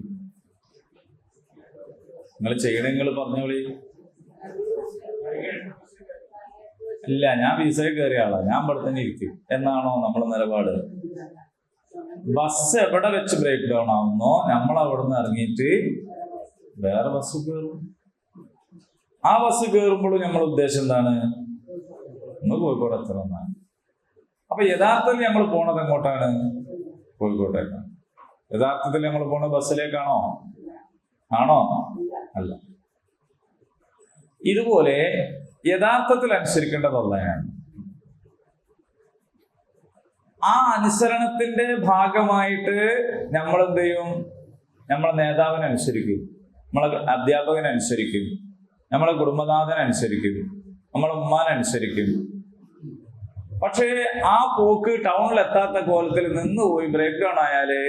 നിങ്ങൾ ചെയ്യണമെങ്കിൽ പറഞ്ഞോളി. ഇല്ല, ഞാൻ വിസയിൽ കയറിയ ആളാ, ഞാൻ ഇവിടെ തന്നെ ഇരിക്കും എന്നാണോ നമ്മളെ നിലപാട്? ബസ് എവിടെ വെച്ച് ബ്രേക്ക് ഡൗൺ ആവുന്നോ നമ്മൾ അവിടെ നിന്ന് ഇറങ്ങിയിട്ട് വേറെ ബസ് കയറും. ആ ബസ് കയറുമ്പോഴും നമ്മളെ ഉദ്ദേശം എന്താണ്? നമ്മൾ കോഴിക്കോട് എത്തണമെന്നാണ്. അപ്പൊ യഥാർത്ഥത്തിൽ നമ്മൾ പോണത് എങ്ങോട്ടാണ്? കോഴിക്കോട്ടേക്കാണ്. യഥാർത്ഥത്തിൽ നമ്മൾ പോണത് ബസ്സിലേക്കാണോ? ആണോ? അല്ല. ഇതുപോലെ യഥാർത്ഥത്തിൽ അനുസരിക്കേണ്ടത് അല്ലാഹുവിനെയാണ്. ആ അനുസരണത്തിന്റെ ഭാഗമായിട്ട് നമ്മൾ എന്ത് ചെയ്യും? നമ്മളെ നേതാവിനെ അനുസരിക്കും, നമ്മളെ അധ്യാപകനെ അനുസരിക്കും, നമ്മളെ കുടുംബനാഥനെ അനുസരിക്കും, നമ്മളെ ഉമ്മാനെ അനുസരിക്കും. പക്ഷേ ആ പോക്ക് ടൗണിൽ എത്താത്ത കോലത്തിൽ നിന്ന് പോയി ബ്രേക്ക് ഡൗൺ ആയാല്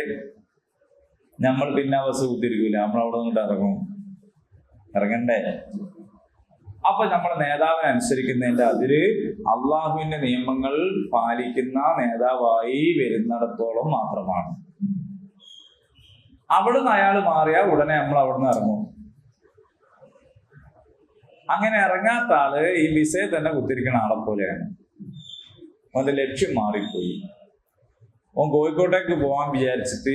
നമ്മൾ പിന്നെ ബസ് കുത്തിരിക്കൂല, നമ്മൾ അവിടെ നിന്നിട്ട് ഇറങ്ങും. ഇറങ്ങണ്ടേ? അപ്പൊ നമ്മളെ നേതാവിനെ അനുസരിക്കുന്നതിന്റെ അതിര് അള്ളാഹുവിന്റെ നിയമങ്ങൾ പാലിക്കുന്ന നേതാവായി വരുന്നിടത്തോളം മാത്രമാണ്. അവിടുന്ന് അയാൾ മാറിയാൽ ഉടനെ നമ്മൾ അവിടുന്ന് ഇറങ്ങും. അങ്ങനെ ഇറങ്ങാത്ത ആള് ഈ വിസയെ തന്നെ കുത്തിരിക്കുന്ന ആളെ പോലെയാണ്. അവന്റെ ലക്ഷ്യം മാറിപ്പോയി. ഓൻ കോഴിക്കോട്ടേക്ക് പോകാൻ വിചാരിച്ചിട്ട്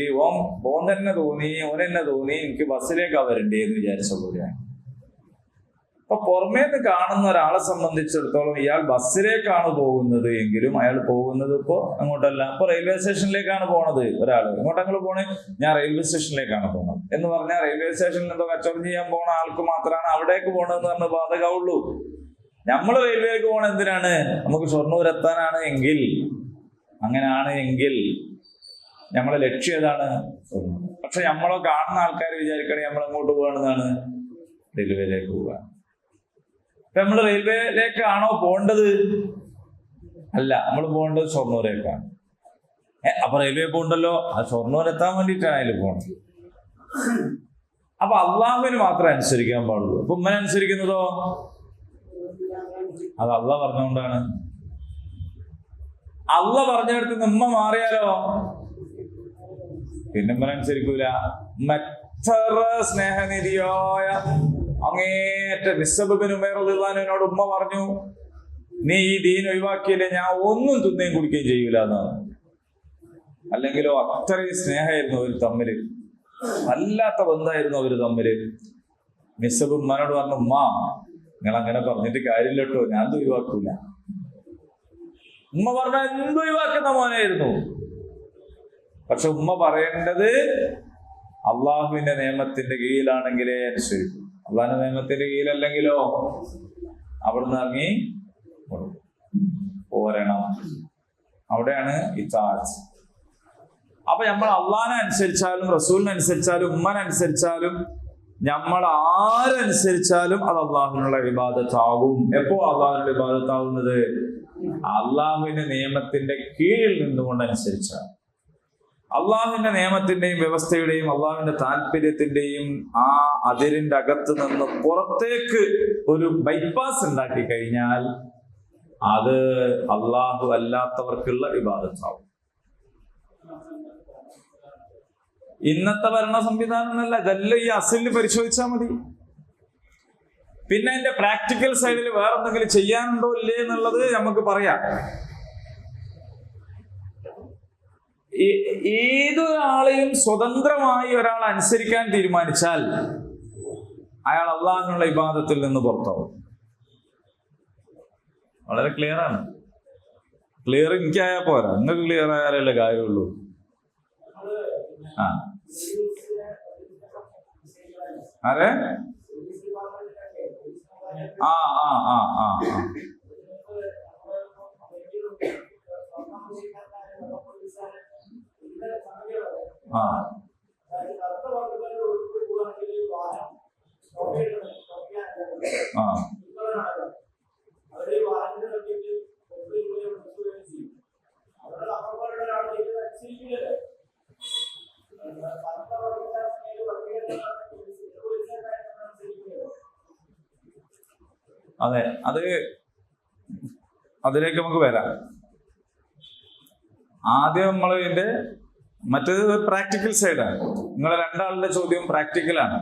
ഓൻ തന്നെ തോന്നി എനിക്ക് ബസ്സിലേക്കാ വരണ്ടേ എന്ന് വിചാരിച്ച പോലെയാണ്. അപ്പൊ പുറമേന്ന് കാണുന്ന ഒരാളെ സംബന്ധിച്ചിടത്തോളം ഇയാൾ ബസ്സിലേക്കാണ് പോകുന്നത് എങ്കിലും അയാൾ പോകുന്നത് ഇപ്പോ അങ്ങോട്ടല്ല, ഇപ്പൊ റെയിൽവേ സ്റ്റേഷനിലേക്കാണ് പോണത്. ഒരാള് ഇങ്ങോട്ടങ്ങൾ പോണേ, ഞാൻ റെയിൽവേ സ്റ്റേഷനിലേക്കാണ് പോകുന്നത് എന്ന് പറഞ്ഞാൽ റെയിൽവേ സ്റ്റേഷനിൽ എന്തോ കച്ചവടം ചെയ്യാൻ പോണ ആൾക്ക് മാത്രമാണ് അവിടേക്ക് പോകണമെന്ന് പറഞ്ഞ് ബാധകമുള്ളൂ. നമ്മൾ റെയിൽവേക്ക് പോകണ എന്തിനാണ്? നമുക്ക് ഷൊർണൂർ എത്താനാണ് എങ്കിൽ, അങ്ങനെയാണ് എങ്കിൽ നമ്മളെ ലക്ഷ്യം ഏതാണ്? പക്ഷെ നമ്മളോ കാണുന്ന ആൾക്കാർ വിചാരിക്കണേ നമ്മൾ എങ്ങോട്ട് പോകണമെന്നാണ്? റെയിൽവേയിലേക്ക് പോവുക. അപ്പൊ നമ്മൾ റെയിൽവേയിലേക്കാണോ പോകേണ്ടത്? അല്ല, നമ്മൾ പോകേണ്ടത് ഷൊർണൂരേക്കാണ്. അപ്പൊ റെയിൽവേ പോകണ്ടല്ലോ, ആ ഷൊർണൂർ എത്താൻ വേണ്ടിയിട്ടാണ് അതിൽ പോകണത്. അപ്പൊ അള്ളാഹുവിന് മാത്രമേ അനുസരിക്കാൻ പാടുള്ളൂ. അപ്പൊ ഉമ്മനെ അനുസരിക്കുന്നതോ അത് അള്ളാഹ് പറഞ്ഞുകൊണ്ടാണ്. അള്ളാഹ് പറഞ്ഞെടുത്ത് ഉമ്മ മാറിയാലോ പിന്നെ ഉമ്മനെ അനുസരിക്കൂല. എത്ര സ്നേഹനിധിയായ അങ്ങേറ്റ നിസ്സബിൻ ഉമൈർ റളിയല്ലാഹുവിനോട് ഉമ്മ പറഞ്ഞു, നീ ഈ ദീൻ ഒഴിവാക്കിയില്ലേ ഞാൻ ഒന്നും തിന്നുകയും കുടിക്കുകയും ചെയ്യൂല എന്നാണ്. അല്ലെങ്കിലോ അത്രയും സ്നേഹമായിരുന്നു അവർ തമ്മില്, വല്ലാത്ത ബന്ധമായിരുന്നു അവര് തമ്മില്. നിസ്സബ് ഉമ്മനോട് പറഞ്ഞു, ഉമ്മ നിങ്ങൾ അങ്ങനെ പറഞ്ഞിട്ട് കാര്യമില്ല കേട്ടോ, ഞാൻ ഒഴിവാക്കൂല. ഉമ്മ പറഞ്ഞ എന്തൊഴിവാക്കുന്ന മോനായിരുന്നു. പക്ഷെ ഉമ്മ പറയേണ്ടത് അള്ളാഹുവിന്റെ നിയമത്തിന്റെ കീഴിലാണെങ്കിലേ അനുസരിക്കും. അള്ളാഹിന്റെ നിയമത്തിന്റെ കീഴിലല്ലെങ്കിലോ അവിടുന്ന് ഇറങ്ങി പോരണം. അവിടെയാണ് ഇത്താഅത്ത്. അപ്പൊ നമ്മൾ അള്ളാഹിനെ അനുസരിച്ചാലും റസൂലിനെ അനുസരിച്ചാലും ഉമ്മനെ അനുസരിച്ചാലും നമ്മൾ ആരനുസരിച്ചാലും അത് അള്ളാഹുവിനുള്ള ഇബാദത്താകും. എപ്പോ അള്ളാഹുവിനുള്ള ഇബാദത്താവുന്നത്? അള്ളാഹുവിന്റെ നിയമത്തിന്റെ കീഴിൽ നിന്നുകൊണ്ട് അനുസരിച്ചാൽ. അള്ളാഹുവിന്റെ നിയമത്തിന്റെയും വ്യവസ്ഥയുടെയും അള്ളാഹുവിന്റെ താല്പര്യത്തിന്റെയും ആ അതിരിന്റെ അകത്ത് നിന്ന് പുറത്തേക്ക് ഒരു ബൈപ്പാസ് ഉണ്ടാക്കി കഴിഞ്ഞാൽ അത് അള്ളാഹു അല്ലാത്തവർക്കുള്ള ഇബാദത്താവും. ഇന്നത്തെ ഭരണ സംവിധാനം എന്നല്ല, ഇതെല്ലാം ഈ അസലിൽ പരിശോധിച്ചാൽ മതി. പിന്നെ അതിന്റെ പ്രാക്ടിക്കൽ സൈഡിൽ വേറെ എന്തെങ്കിലും ചെയ്യാനുണ്ടോ ഇല്ലേ എന്നുള്ളത് നമുക്ക് പറയാം. ഏതൊരാളെയും സ്വതന്ത്രമായി ഒരാൾ അനുസരിക്കാൻ തീരുമാനിച്ചാൽ അയാൾ അള്ളാഹിനുള്ള ഇബാദത്തിൽ നിന്ന് പുറത്താവും. വളരെ ക്ലിയർ ആണ്. ക്ലിയർ എനിക്കായാൽ പോരാ, നിങ്ങൾക്ക് ക്ലിയർ ആയാലല്ലേ കാര്യമുള്ളൂ. ആരെ? ആ ആ ആ ആ ആ ആ അതെ, അതിലേക്ക് നമുക്ക് വരാം. ആദ്യം നമ്മൾ ഇതിന്റെ മറ്റേത് പ്രാക്ടിക്കൽ സൈഡാണ്. നിങ്ങളെ രണ്ടാളുടെ ചോദ്യം പ്രാക്ടിക്കലാണ്.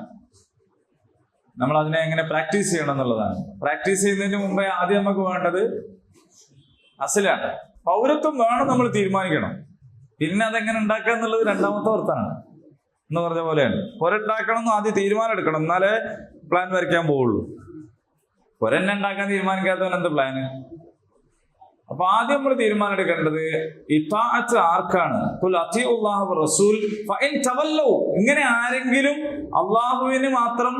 നമ്മൾ അതിനെ എങ്ങനെ പ്രാക്ടീസ് ചെയ്യണം എന്നുള്ളതാണ്. പ്രാക്ടീസ് ചെയ്യുന്നതിന് മുമ്പേ ആദ്യം നമുക്ക് വേണ്ടത് അസലാണ്. പൗരത്വം വേണം നമ്മൾ തീരുമാനിക്കണം. പിന്നെ അതെങ്ങനെ ഉണ്ടാക്കുക എന്നുള്ളത് രണ്ടാമത്തെ വർത്താണ് എന്ന് പറഞ്ഞ പോലെയാണ്. പുരണ്ടാക്കണം എന്ന് ആദ്യം തീരുമാനം എടുക്കണം, എന്നാലേ പ്ലാൻ വരയ്ക്കാൻ പോവുള്ളൂ. പുരന്നെ ഉണ്ടാക്കാൻ തീരുമാനിക്കാത്തവൻ എന്ത് പ്ലാന്? അപ്പൊ ആദ്യം നമ്മൾ തീരുമാനം എടുക്കേണ്ടത് ഇത്താഅത്ത് ആർക്കാണ്? ഖുൽ അത്തിഉല്ലാഹ വറസൂൽ ഫഇൻ തവല്ലൗ. ഇങ്ങനെ ആരെങ്കിലും അള്ളാഹുവിന് മാത്രം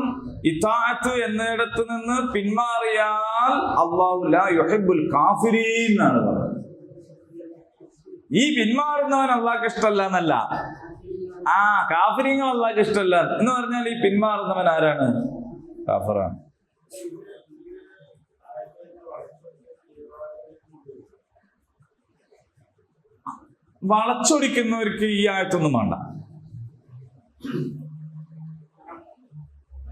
ഇത്താഅത്ത് എന്നിടത്ത് നിന്ന് പിന്മാറിയാൽ അല്ലാഹു ലാ യുഹിബ്ബുൽ കാഫിരീൻ എന്നാണ് പറയുന്നത്. ഈ പിന്മാറുന്നവൻ അള്ളാഹ്ക്ക് ഇഷ്ടമല്ല എന്നല്ല, കാഫിരീങ്ങൾ അള്ളാഹ്ക്ക് ഇഷ്ടമല്ല എന്ന് പറഞ്ഞാൽ ഈ പിന്മാറുന്നവൻ ആരാണ്? കാഫിറാണ്. വളച്ചൊടിക്കുന്നവർക്ക് ഈ ആയത്തൊന്നും വേണ്ട.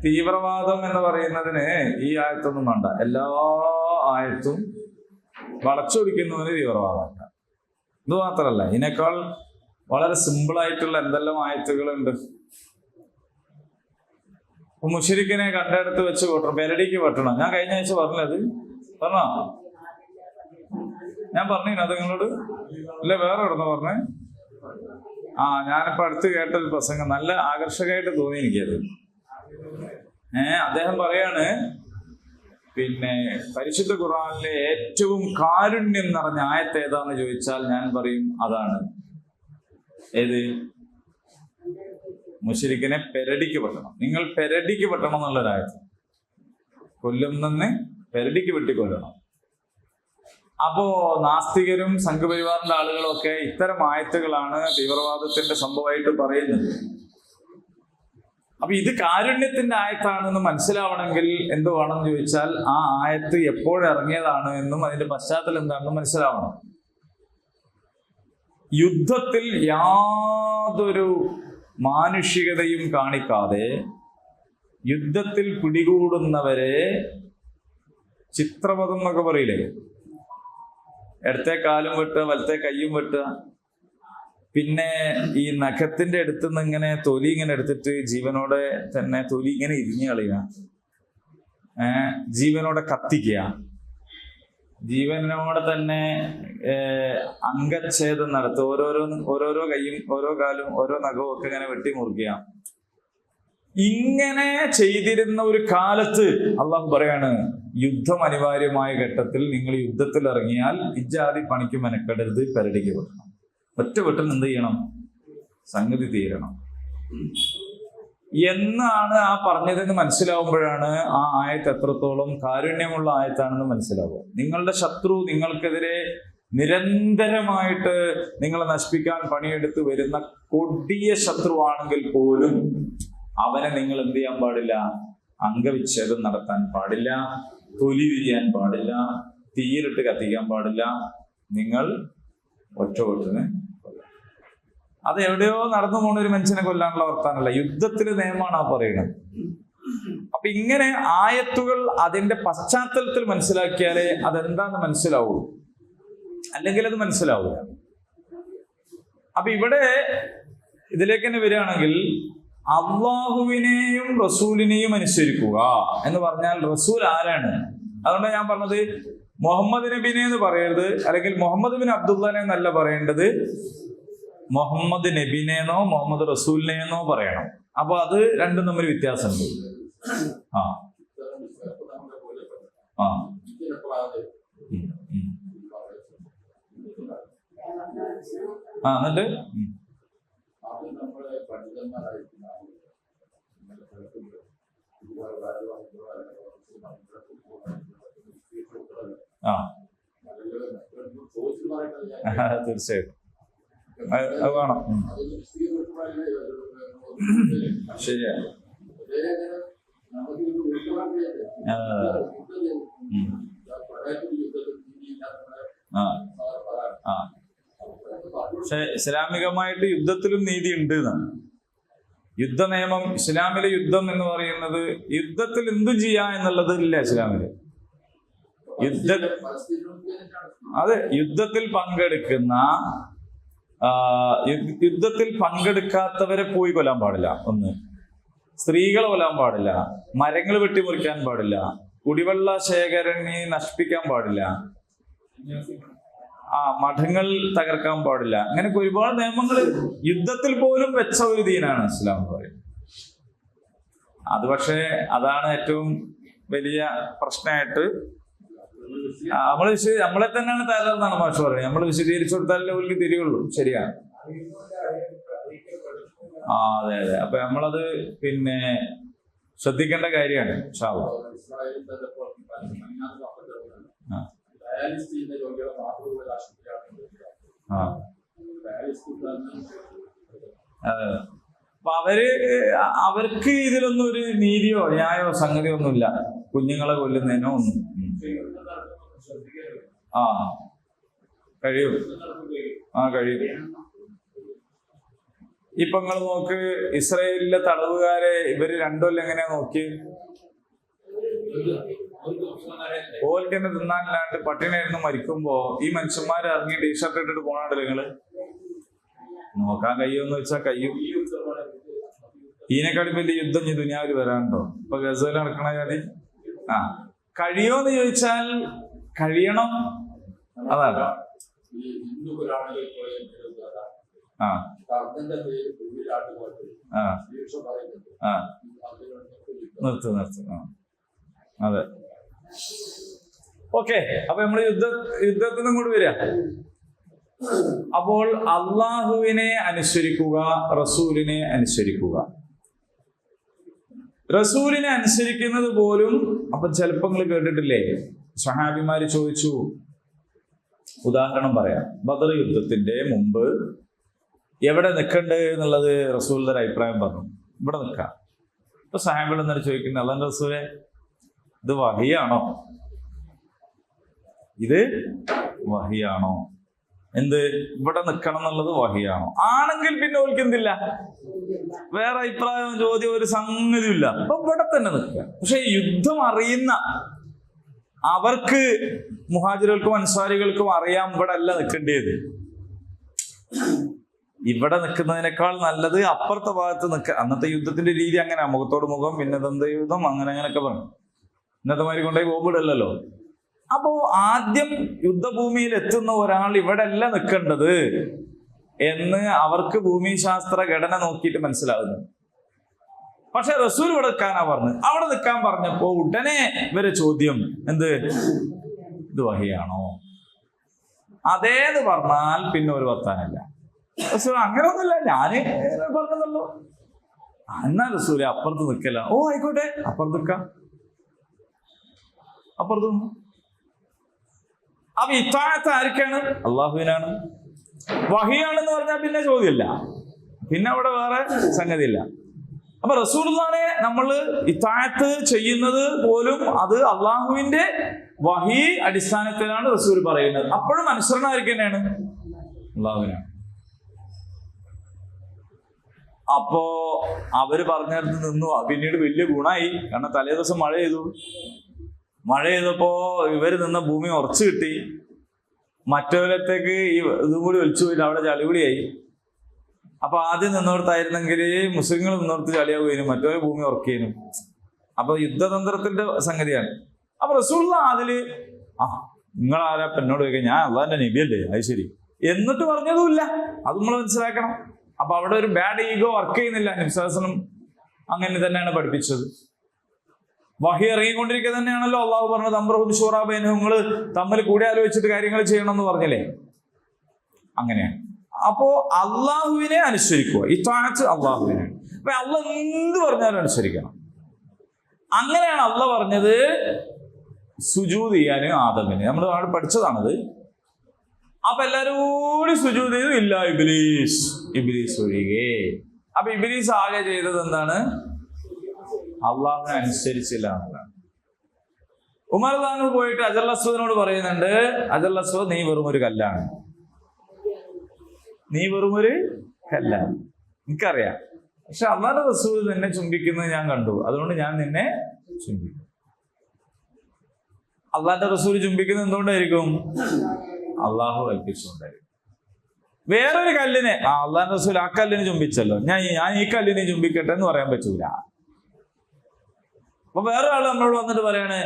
തീവ്രവാദം എന്ന് പറയുന്നതിന് ഈ ആയത്തൊന്നും വേണ്ട. എല്ലാ ആയത്തും വളച്ചൊടിക്കുന്നതിന് തീവ്രവാദമല്ല. ഇത് മാത്രമല്ല, ഇതിനേക്കാൾ വളരെ സിമ്പിൾ ആയിട്ടുള്ള എന്തെല്ലാം ആയത്തുകളുണ്ട്. മുശ്രിക്കിനെ കണ്ടെടുത്ത് വെച്ച് കൊട്ടണം, പെരടിക്ക് വെട്ടണം. ഞാൻ കഴിഞ്ഞ ആഴ്ച പറഞ്ഞത് പറഞ്ഞോ? ഞാൻ പറഞ്ഞു അത് നിങ്ങളോട്? ഇല്ല, വേറെ എവിടുന്ന പറഞ്ഞേ? ഞാനിപ്പോ അടുത്ത് കേട്ടൊരു പ്രസംഗം നല്ല ആകർഷകമായിട്ട് തോന്നി എനിക്കത്. അദ്ദേഹം പറയാണ്, പിന്നെ പരിശുദ്ധ ഖുർആനിലെ ഏറ്റവും കാരുണ്യം നിറഞ്ഞ ആയത്ത് ഏതാന്ന് ചോദിച്ചാൽ ഞാൻ പറയും അതാണ്. ഏത്? മുശ്രിക്കിനെ പെരടിക്ക് വെട്ടണം, നിങ്ങൾ പെരടിക്ക് വെട്ടണം എന്നുള്ളൊരായത്ത്. കൊല്ലുന്നെന്ന് പെരടിക്ക് വെട്ടിക്കൊല്ലണം. അപ്പോ നാസ്തികരും സംഘപരിവാറിന്റെ ആളുകളും ഒക്കെ ഇത്തരം ആയത്തുകളാണ് തീവ്രവാദത്തിന്റെ സംഭവമായിട്ട് പറയുന്നത്. അപ്പൊ ഇത് കാരുണ്യത്തിന്റെ ആയത്താണെന്ന് മനസ്സിലാവണമെങ്കിൽ എന്ത് വേണമെന്ന് ചോദിച്ചാൽ ആ ആയത്ത് എപ്പോഴിറങ്ങിയതാണ് എന്നും അതിന്റെ പശ്ചാത്തലം എന്താണെന്നും മനസ്സിലാവണം. യുദ്ധത്തിൽ യാതൊരു മാനുഷികതയും കാണിക്കാതെ യുദ്ധത്തിൽ പിടികൂടുന്നവരെ ചിത്രവധം എന്നൊക്കെ പറയില്ലേ, ഇടത്തെ കാലും വെട്ടുക, വലത്തെ കയ്യും വെട്ടുക, പിന്നെ ഈ നഖത്തിന്റെ അടുത്തുനിന്ന് ഇങ്ങനെ തൊലി ഇങ്ങനെ എടുത്തിട്ട് ജീവനോടെ തന്നെ തൊലി ഇങ്ങനെ ഇരിഞ്ഞു കളയുക, ജീവനോടെ കത്തിക്കുക, ജീവനോടെ തന്നെ അംഗച്ഛേദം നടത്തുക, ഓരോരോ കൈയും ഓരോ കാലും ഓരോ നഖവും ഒക്കെ ഇങ്ങനെ വെട്ടിമുറിക്കുക. ഇങ്ങനെ ചെയ്തിരുന്ന ഒരു കാലത്ത് അള്ളാഹു പറയാണ്, യുദ്ധം അനിവാര്യമായ ഘട്ടത്തിൽ നിങ്ങൾ യുദ്ധത്തിൽ ഇറങ്ങിയാൽ ഇജ്ജാതി പണിക്ക് മെനക്കെടരുത്, പെരടിക്ക് വെട്ടണം. ഒറ്റ വെട്ടൽ എന്ത് ചെയ്യണം? സംഗതി തീരണം എന്നാണ് ആ പറഞ്ഞതെന്ന് മനസ്സിലാവുമ്പോഴാണ് ആ ആയത്ത് എത്രത്തോളം കാരുണ്യമുള്ള ആയത്താണെന്ന് മനസ്സിലാവുക. നിങ്ങളുടെ ശത്രു നിങ്ങൾക്കെതിരെ നിരന്തരമായിട്ട് നിങ്ങളെ നശിപ്പിക്കാൻ പണിയെടുത്ത് വരുന്ന കൊടിയ ശത്രുവാണെങ്കിൽ പോലും അവനെ നിങ്ങൾ എന്ത് ചെയ്യാൻ പാടില്ല? അംഗവിച്ഛേദം നടത്താൻ പാടില്ല, തൊലി വിരിയാൻ പാടില്ല, തീയിലിട്ട് കത്തിക്കാൻ പാടില്ല. നിങ്ങൾ ഒറ്റവെട്ടിന് അത് എവിടെയോ നടന്നു പോകുന്ന ഒരു മനുഷ്യനെ കൊല്ലാനുള്ള വർത്താനല്ല, യുദ്ധത്തിലെ നിയമമാണ് ആ പറയുന്നത്. അപ്പൊ ഇങ്ങനെ ആയത്തുകൾ അതിന്റെ പശ്ചാത്തലത്തിൽ മനസ്സിലാക്കിയാലേ അതെന്താന്ന് മനസ്സിലാവൂ, അല്ലെങ്കിൽ അത് മനസ്സിലാവൂല. അപ്പൊ ഇവിടെ ഇതിലേക്ക് തന്നെ വരികയാണെങ്കിൽ അള്ളാഹുവിനെയും റസൂലിനെയും അനുസരിക്കുക എന്ന് പറഞ്ഞാൽ റസൂൽ ആരാണ്? അതുകൊണ്ടാണ് ഞാൻ പറഞ്ഞത് മുഹമ്മദ് നബിനെ എന്ന് പറയരുത്, അല്ലെങ്കിൽ മുഹമ്മദ് ബിൻ അബ്ദുള്ളനെ എന്നല്ല പറയേണ്ടത്, മുഹമ്മദ് നബിനെന്നോ മുഹമ്മദ് റസൂലിനെന്നോ പറയണം. അപ്പൊ അത് രണ്ടും തമ്മിൽ വ്യത്യാസമുണ്ട്. എന്നിട്ട് തീർച്ചയായിട്ടും അത് വേണം. ശരിയാ. പക്ഷെ ഇസ്ലാമികമായിട്ട് യുദ്ധത്തിലും നീതി ഉണ്ട് എന്നാണ്. യുദ്ധ നിയമം ഇസ്ലാമിലെ യുദ്ധം എന്ന് പറയുന്നത് യുദ്ധത്തിൽ എന്തും ചെയ്യാ എന്നുള്ളത് ഇല്ല ഇസ്ലാമില്. യുദ്ധത്തിൽ പങ്കെടുക്കാത്തവരെ പോയി കൊല്ലാൻ പാടില്ല. ഒന്ന്, സ്ത്രീകളെ കൊല്ലാൻ പാടില്ല, മരങ്ങൾ വെട്ടിമുറിക്കാൻ പാടില്ല, കുടിവെള്ള ശേഖരണി നശിപ്പിക്കാൻ പാടില്ല, മഠങ്ങൾ തകർക്കാൻ പാടില്ല. അങ്ങനെയൊക്കെ ഒരുപാട് നിയമങ്ങൾ യുദ്ധത്തിൽ പോലും വെച്ച ഒരു ദീനാണ് ഇസ്ലാം എന്ന് പറയുന്നത്. അത് പക്ഷേ അതാണ് ഏറ്റവും വലിയ പ്രശ്നമായിട്ട് നമ്മളെ തന്നെയാണ് തയ്യാറെന്നാണ് മാഷ് പറയുന്നത്. നമ്മൾ വിശദീകരിച്ചു കൊടുത്താലേ അവർക്ക് തിരിയുള്ളൂ. ശരിയാണ്. അതെ അതെ. അപ്പൊ നമ്മളത് പിന്നെ ശ്രദ്ധിക്കേണ്ട കാര്യമാണ്. അപ്പൊ അവർക്ക് ഇതിലൊന്നും ഒരു നീതിയോ ന്യായോ സംഗതിയോ ഒന്നുമില്ല, കുഞ്ഞുങ്ങളെ കൊല്ലുന്നതിനോ ഒന്നും. കഴിയും. കഴിയും. ഇപ്പൊ നിങ്ങൾ നോക്ക്, ഇസ്രായേലിലെ തടവുകാരെ ഇവര് 2 കൊല്ലം എങ്ങനെയാ നോക്കി? ഓൽക്ക് തന്നെ തിന്നാനില്ലാണ്ട് പട്ടിണിയായിരുന്നു മരിക്കുമ്പോ ഈ മനുഷ്യന്മാർ ഇറങ്ങി ടീഷർട്ട് ഇട്ടിട്ട് പോണാണ്ടല്ലോ നിങ്ങള്. നോക്കാൻ കഴിയുമെന്ന് വെച്ചാൽ കഴിയും. ഇതിനെക്കാളും വലിയ യുദ്ധം ഈ ദുനിയാവിൽ വരാനുണ്ടോ? ഇപ്പൊ ഗസയിൽ നടക്കണ കാര്യം കഴിയോന്ന് ചോദിച്ചാൽ കഴിയണം. അതാണ് നിർത്ത്. അതെ, ഓക്കെ. അപ്പൊ നമ്മള് യുദ്ധത്തിൽ നിന്നും കൂടി വരിക. അപ്പോൾ അള്ളാഹുവിനെ അനുസരിക്കുക, റസൂലിനെ അനുസരിക്കുക. റസൂലിനെ അനുസരിക്കുന്നത് പോലും അപ്പൊ ചിലപ്പോൾ നിങ്ങൾ കേട്ടിട്ടില്ലേ, സഹാബിമാര് ചോദിച്ചു, ഉദാഹരണം പറയാം, ബദർ യുദ്ധത്തിന്റെ മുമ്പ് എവിടെ നിൽക്കണ്ടേ എന്നുള്ളത് റസൂലിന്റെ അഭിപ്രായം പറഞ്ഞു, ഇവിടെ നിൽക്കാം. ഇപ്പൊ സഹാബികൾ എന്നാണ് ചോദിക്കുന്നത്, അല്ലാഹുവിന്റെ റസൂലെ ഇത് വഹിയാണോ? ഇത് വഹിയാണോ? എന്ത് ഇവിടെ നിൽക്കണം എന്നുള്ളത് വഹിയാണോ? ആണെങ്കിൽ പിന്നെ ഓൽക്ക് എന്തില്ല, വേറെ അഭിപ്രായം ചോദ്യം ഒരു സംഗതിയില്ല, അപ്പൊ ഇവിടെ തന്നെ നിൽക്കുക. പക്ഷെ യുദ്ധം അറിയുന്ന അവർക്ക്, മുഹാജിറുകൾക്കും അൻസാരികൾക്കും അറിയാം ഇവിടെ അല്ല നിൽക്കേണ്ടത്, ഇവിടെ നിൽക്കുന്നതിനേക്കാൾ നല്ലത് അപ്പുറത്തെ ഭാഗത്ത് നിൽക്കുക. അന്നത്തെ യുദ്ധത്തിന്റെ രീതി അങ്ങനെ, മുഖത്തോട് മുഖം, പിന്നെ ദന്ത യുദ്ധം, അങ്ങനെയൊക്കെ പറഞ്ഞു. ഇന്നത്തെ മാതിരി കൊണ്ടുപോയി ബോംബിടല്ലോ. അപ്പോ ആദ്യം യുദ്ധഭൂമിയിൽ എത്തുന്ന ഒരാൾ ഇവിടെ അല്ല നിൽക്കേണ്ടത് എന്ന് അവർക്ക് ഭൂമിശാസ്ത്ര ഘടന നോക്കിയിട്ട് മനസ്സിലാകുന്നു. പക്ഷെ റസൂൽ ഇവിടെ നിൽക്കാനാ പറഞ്ഞു. അവിടെ നിൽക്കാൻ പറഞ്ഞപ്പോ ഉടനെ ഇവരെ ചോദ്യം എന്ത്, ഇത് വഹിയാണോ? അതേന്ന് പറഞ്ഞാൽ പിന്നെ ഒരു വർത്താനില്ല. റസൂൽ അങ്ങനെയൊന്നുമില്ല, ഞാന് പറഞ്ഞതല്ലോ. എന്നാ റസൂല് അപ്പുറത്ത് നിൽക്കല. ഓ ആയിക്കോട്ടെ, അപ്പുറത്ത് നിൽക്കാം, അപ്പുറത്ത് നിന്നു. അപ്പൊ ഇത്താഅത്ത് ആർക്കാണ്? അള്ളാഹുവിനാണ്. വഹിയാണെന്ന് പറഞ്ഞാൽ പിന്നെ ചോദ്യമില്ല, പിന്നെ അവിടെ വേറെ സംഗതിയില്ല. അപ്പൊ റസൂലുള്ളാഹിനെ നമ്മൾ ഇത്താഅത്ത് ചെയ്യുന്നത് പോലും അത് അള്ളാഹുവിന്റെ വഹി അടിസ്ഥാനത്തിലാണ് റസൂൽ പറയുന്നത്. അപ്പോഴും അനുസരണ ആർക്ക് തന്നെയാണ്? അള്ളാഹുവിനാണ്. അപ്പോ അവര് പറഞ്ഞിടത്ത് നിന്നു. പിന്നീട് വലിയ ഗുണമായി, കാരണം തലേ ദിവസം മഴ പെയ്തപ്പോ ഇവര് നിന്ന ഭൂമി ഉറച്ചു കിട്ടി. മറ്റൊരിടത്തേക്ക് ഇതും കൂടി ഒലിച്ചു പോയിട്ട് അവിടെ ചളിപിടിയായി. അപ്പൊ ആദ്യം നിന്നോടത്തായിരുന്നെങ്കിൽ മുസ്ലിങ്ങൾ നിന്നോടത്ത് ചളിയാവുകയും മറ്റൊരു ഭൂമി ഉറക്കുകയും. അപ്പൊ യുദ്ധതന്ത്രത്തിന്റെ സംഗതിയാണ്. അപ്പൊ റസൂലുള്ള അതില് നിങ്ങളാരാ എന്നോട് ചോദിക്കാം, ഞാൻ അള്ളാഹിന്റെ നബിയല്ലേ, അത് ശരി എന്നിട്ട് പറഞ്ഞതുമില്ല. അത് നമ്മൾ മനസ്സിലാക്കണം. അപ്പൊ അവിടെ ഒരു ബാഡ് ഈഗോ വർക്ക് ചെയ്യുന്നില്ല. നബി സല്ലല്ലാഹു അലൈഹി വസല്ലം അങ്ങനെ തന്നെയാണ് പഠിപ്പിച്ചത്. വഹി ഇറങ്ങിക്കൊണ്ടിരിക്കുക തന്നെയാണല്ലോ അള്ളാഹു പറഞ്ഞത്, അംറുഹും ശൂറാ ബൈനഹും, നിങ്ങൾ തമ്മിൽ കൂടി ആലോചിച്ചിട്ട് കാര്യങ്ങൾ ചെയ്യണം എന്ന് പറഞ്ഞില്ലേ. അങ്ങനെയാണ്. അപ്പോ അള്ളാഹുവിനെ അനുസരിക്കുക, ഇത്താഅത്ത് അള്ളാഹുവിനെ. അപ്പൊ അള്ളാഹ് എന്ത് പറഞ്ഞാലും അനുസരിക്കണം. അങ്ങനെയാണ് അള്ളാഹ് പറഞ്ഞത് സുജൂദ് ചെയ്യാന് ആദമിന്. നമ്മൾ നാളെ പഠിച്ചതാണത്. അപ്പൊ എല്ലാരും കൂടി സുജൂദ് ചെയ്തു, ഇല്ല ഇബ്ലീസ് ഒഴികെ. അപ്പൊ ഇബ്ലീസ് ആകെ ചെയ്തത് എന്താണ്? അള്ളാഹുവിനെ അനുസരിച്ചില്ല എന്നതാണ്. ഉമർ റളിയല്ലാഹു പോയിട്ട് അജൽ അസ്വദിനോട് പറയുന്നുണ്ട്, അജൽ അസ്വദ് നീ വെറും ഒരു കല്ലാണ്, നീ വെറും ഒരു കല്ലാണ്, എനിക്കറിയാം. പക്ഷെ അള്ളാഹുവിന്റെ റസൂൽ നിന്നെ ചുംബിക്കുന്നത് ഞാൻ കണ്ടു, അതുകൊണ്ട് ഞാൻ നിന്നെ ചുംബിക്കും. അള്ളാഹുവിന്റെ റസൂൽ ചുംബിക്കുന്നത് എന്തുകൊണ്ടായിരിക്കും? അള്ളാഹു കൽപ്പിച്ചുകൊണ്ടായിരിക്കും. വേറൊരു കല്ലിനെ അള്ളാഹുവിന്റെ റസൂൽ ആ കല്ലിനെ ചുംബിച്ചല്ലോ, ഞാൻ ഈ കല്ലിനെ ചുംബിക്കട്ടെ എന്ന് പറയാൻ പറ്റൂല. അപ്പൊ വേറെ ആള് നമ്മളോട് വന്നിട്ട് പറയാണ്,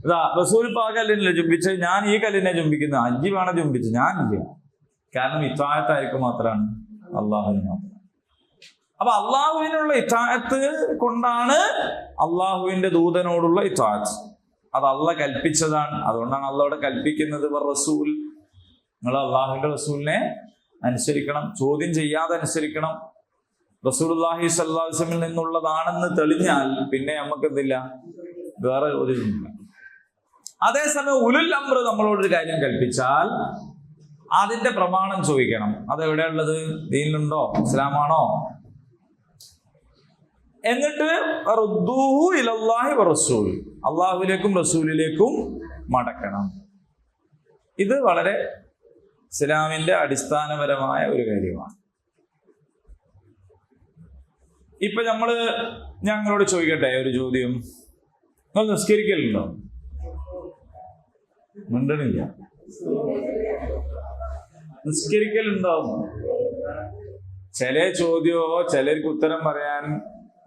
ഇതാ റസൂൽ ഇപ്പൊ ആ കല്ലിനല്ലേ ചുംബിച്ചത്, ഞാൻ ഈ കല്ലിനെ ചുംബിക്കുന്നത്, അഞ്ചി വേണം ചുംബിച്ചു, ഞാൻ ഇല്ല. കാരണം ഇത്താഅത്തായിരിക്കും മാത്രമാണ്, അള്ളാഹുവിന് മാത്രം. അപ്പൊ അള്ളാഹുവിനുള്ള ഇത്താഅത്ത് കൊണ്ടാണ് അള്ളാഹുവിന്റെ ദൂതനോടുള്ള ഇത്താഅത്ത്. അത് അള്ളാഹ് കൽപ്പിച്ചതാണ്. അതുകൊണ്ടാണ് അള്ളാഹ് കൽപ്പിക്കുന്നത്, റസൂൽ, നിങ്ങൾ അള്ളാഹുവിന്റെ റസൂലിനെ അനുസരിക്കണം, ചോദ്യം ചെയ്യാതെ അനുസരിക്കണം. റസൂലുള്ളാഹി സ്വല്ലല്ലാഹു അലൈഹി വസല്ലമിൽ നിന്നുള്ളതാണെന്ന് തെളിഞ്ഞാൽ പിന്നെ നമുക്ക് എന്തില്ല, വേറെ ഒരു ഇല്ല. അതേസമയം ഉലുൽ അംർ നമ്മളോടൊരു കാര്യം കൽപ്പിച്ചാൽ അതിന്റെ പ്രമാണം ചോദിക്കണം. അതെവിടെയുള്ളത്? ദീനിലുണ്ടോ? ഇസ്ലാമാണോ? എന്നിട്ട് റുദ്ദൂഹു ഇലല്ലാഹി വറസൂൽ, അള്ളാഹുവിലേക്കും റസൂലിലേക്കും മടക്കണം. ഇത് വളരെ ഇസ്ലാമിന്റെ അടിസ്ഥാനപരമായ ഒരു കാര്യമാണ്. ഇപ്പൊ ഞങ്ങളോട് ചോദിക്കട്ടെ ഒരു ചോദ്യം, നിങ്ങൾ നിസ്കരിക്കലുണ്ടോ? മിണ്ടണില്ല. നിസ്കരിക്കലുണ്ടാവും. ചില ചോദ്യമോ ചിലർക്ക് ഉത്തരം പറയാൻ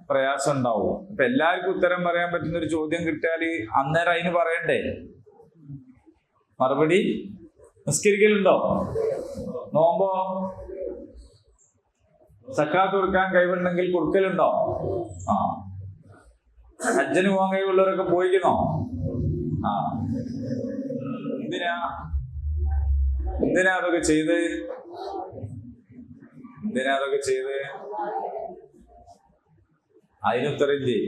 പ്രയാസം ഉണ്ടാവും. അപ്പൊ എല്ലാവർക്കും ഉത്തരം പറയാൻ പറ്റുന്ന ഒരു ചോദ്യം കിട്ടിയാൽ അന്നേരം അതിന് പറയണ്ടേ മറുപടി? നിസ്കരിക്കലുണ്ടോ? നോമ്പോ? സക്കാത്ത് കൊടുക്കാൻ കഴിവുണ്ടെങ്കിൽ കൊടുക്കലുണ്ടോ? ആ. ഹജ്ജിന് പോകാൻ കഴിവുള്ളവരൊക്കെ പോയിക്കുന്നോ? ആ. എന്തിനാ അതൊക്കെ ചെയ്ത്? അതിനുത്തരല്ലേ?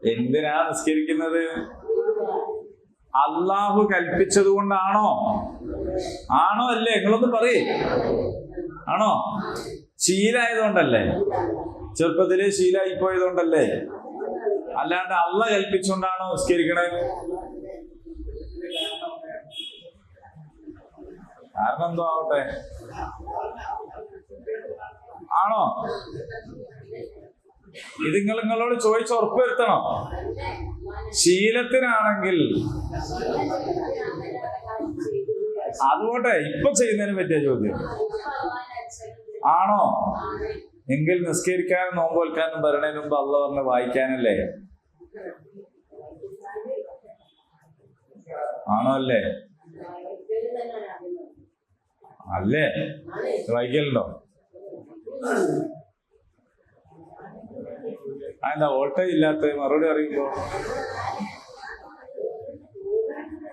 എന്തിനാ നിസ്കരിക്കുന്നത്? അള്ളാഹു കൽപ്പിച്ചത് കൊണ്ടാണോ? അല്ലേ? നിങ്ങളൊന്ന് പറയേ. ആണോ? ശീലായതുകൊണ്ടല്ലേ? ചെറുപ്പത്തിലെ ശീലായി പോയതുകൊണ്ടല്ലേ? അല്ലാണ്ട് അള്ളാഹ് കൽപ്പിച്ചുകൊണ്ടാണോ നിസ്കരിക്കണേ? കാരണം എന്തോ ആവട്ടെ. ആണോ? ഇത് നിങ്ങളോട് ചോദിച്ച് ഉറപ്പുവരുത്തണം. ശീലത്തിനാണെങ്കിൽ അതുകൊട്ടെ ഇപ്പൊ ചെയ്യുന്നതിന് പറ്റിയ ചോദ്യം ആണോ? എങ്കിൽ നിസ്കരിക്കാനും നോമ്പ് വെക്കാനും വരണതിന് മുമ്പ് അള്ളാഹ് പറഞ്ഞ് വായിക്കാനല്ലേ? ആണോ? അല്ലേ? വായിക്കലുണ്ടോ? അതെന്താ വോൾട്ടേജ് ഇല്ലാത്ത മറുപടി അറിയുമ്പോ?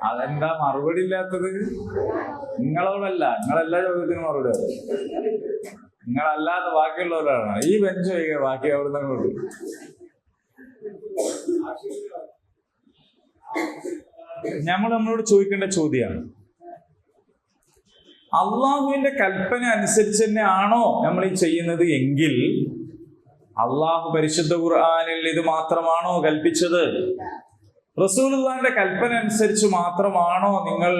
അതെന്താ മറുപടി ഇല്ലാത്തത്? നിങ്ങളോടല്ല, നിങ്ങളെല്ലാ ചോദ്യത്തിനും മറുപടി അറിയും. നിങ്ങളല്ലാതെ ബാക്കിയുള്ളവരാണ് ഈ ബെഞ്ച് വയ്ക്കുക. ബാക്കി അവിടുന്ന് അങ്ങോട്ട് നമ്മളോട് ചോദിക്കേണ്ട ചോദ്യമാണ്, അള്ളാഹുവിന്റെ കൽപ്പന അനുസരിച്ച് തന്നെ ആണോ നമ്മൾ ഈ ചെയ്യുന്നത്? എങ്കിൽ അള്ളാഹു പരിശുദ്ധ ഖുർആനിൽ ഇത് മാത്രമാണോ കൽപ്പിച്ചത്? റസൂലുള്ളാഹിന്റെ കൽപ്പന അനുസരിച്ച് മാത്രമാണോ നിങ്ങൾ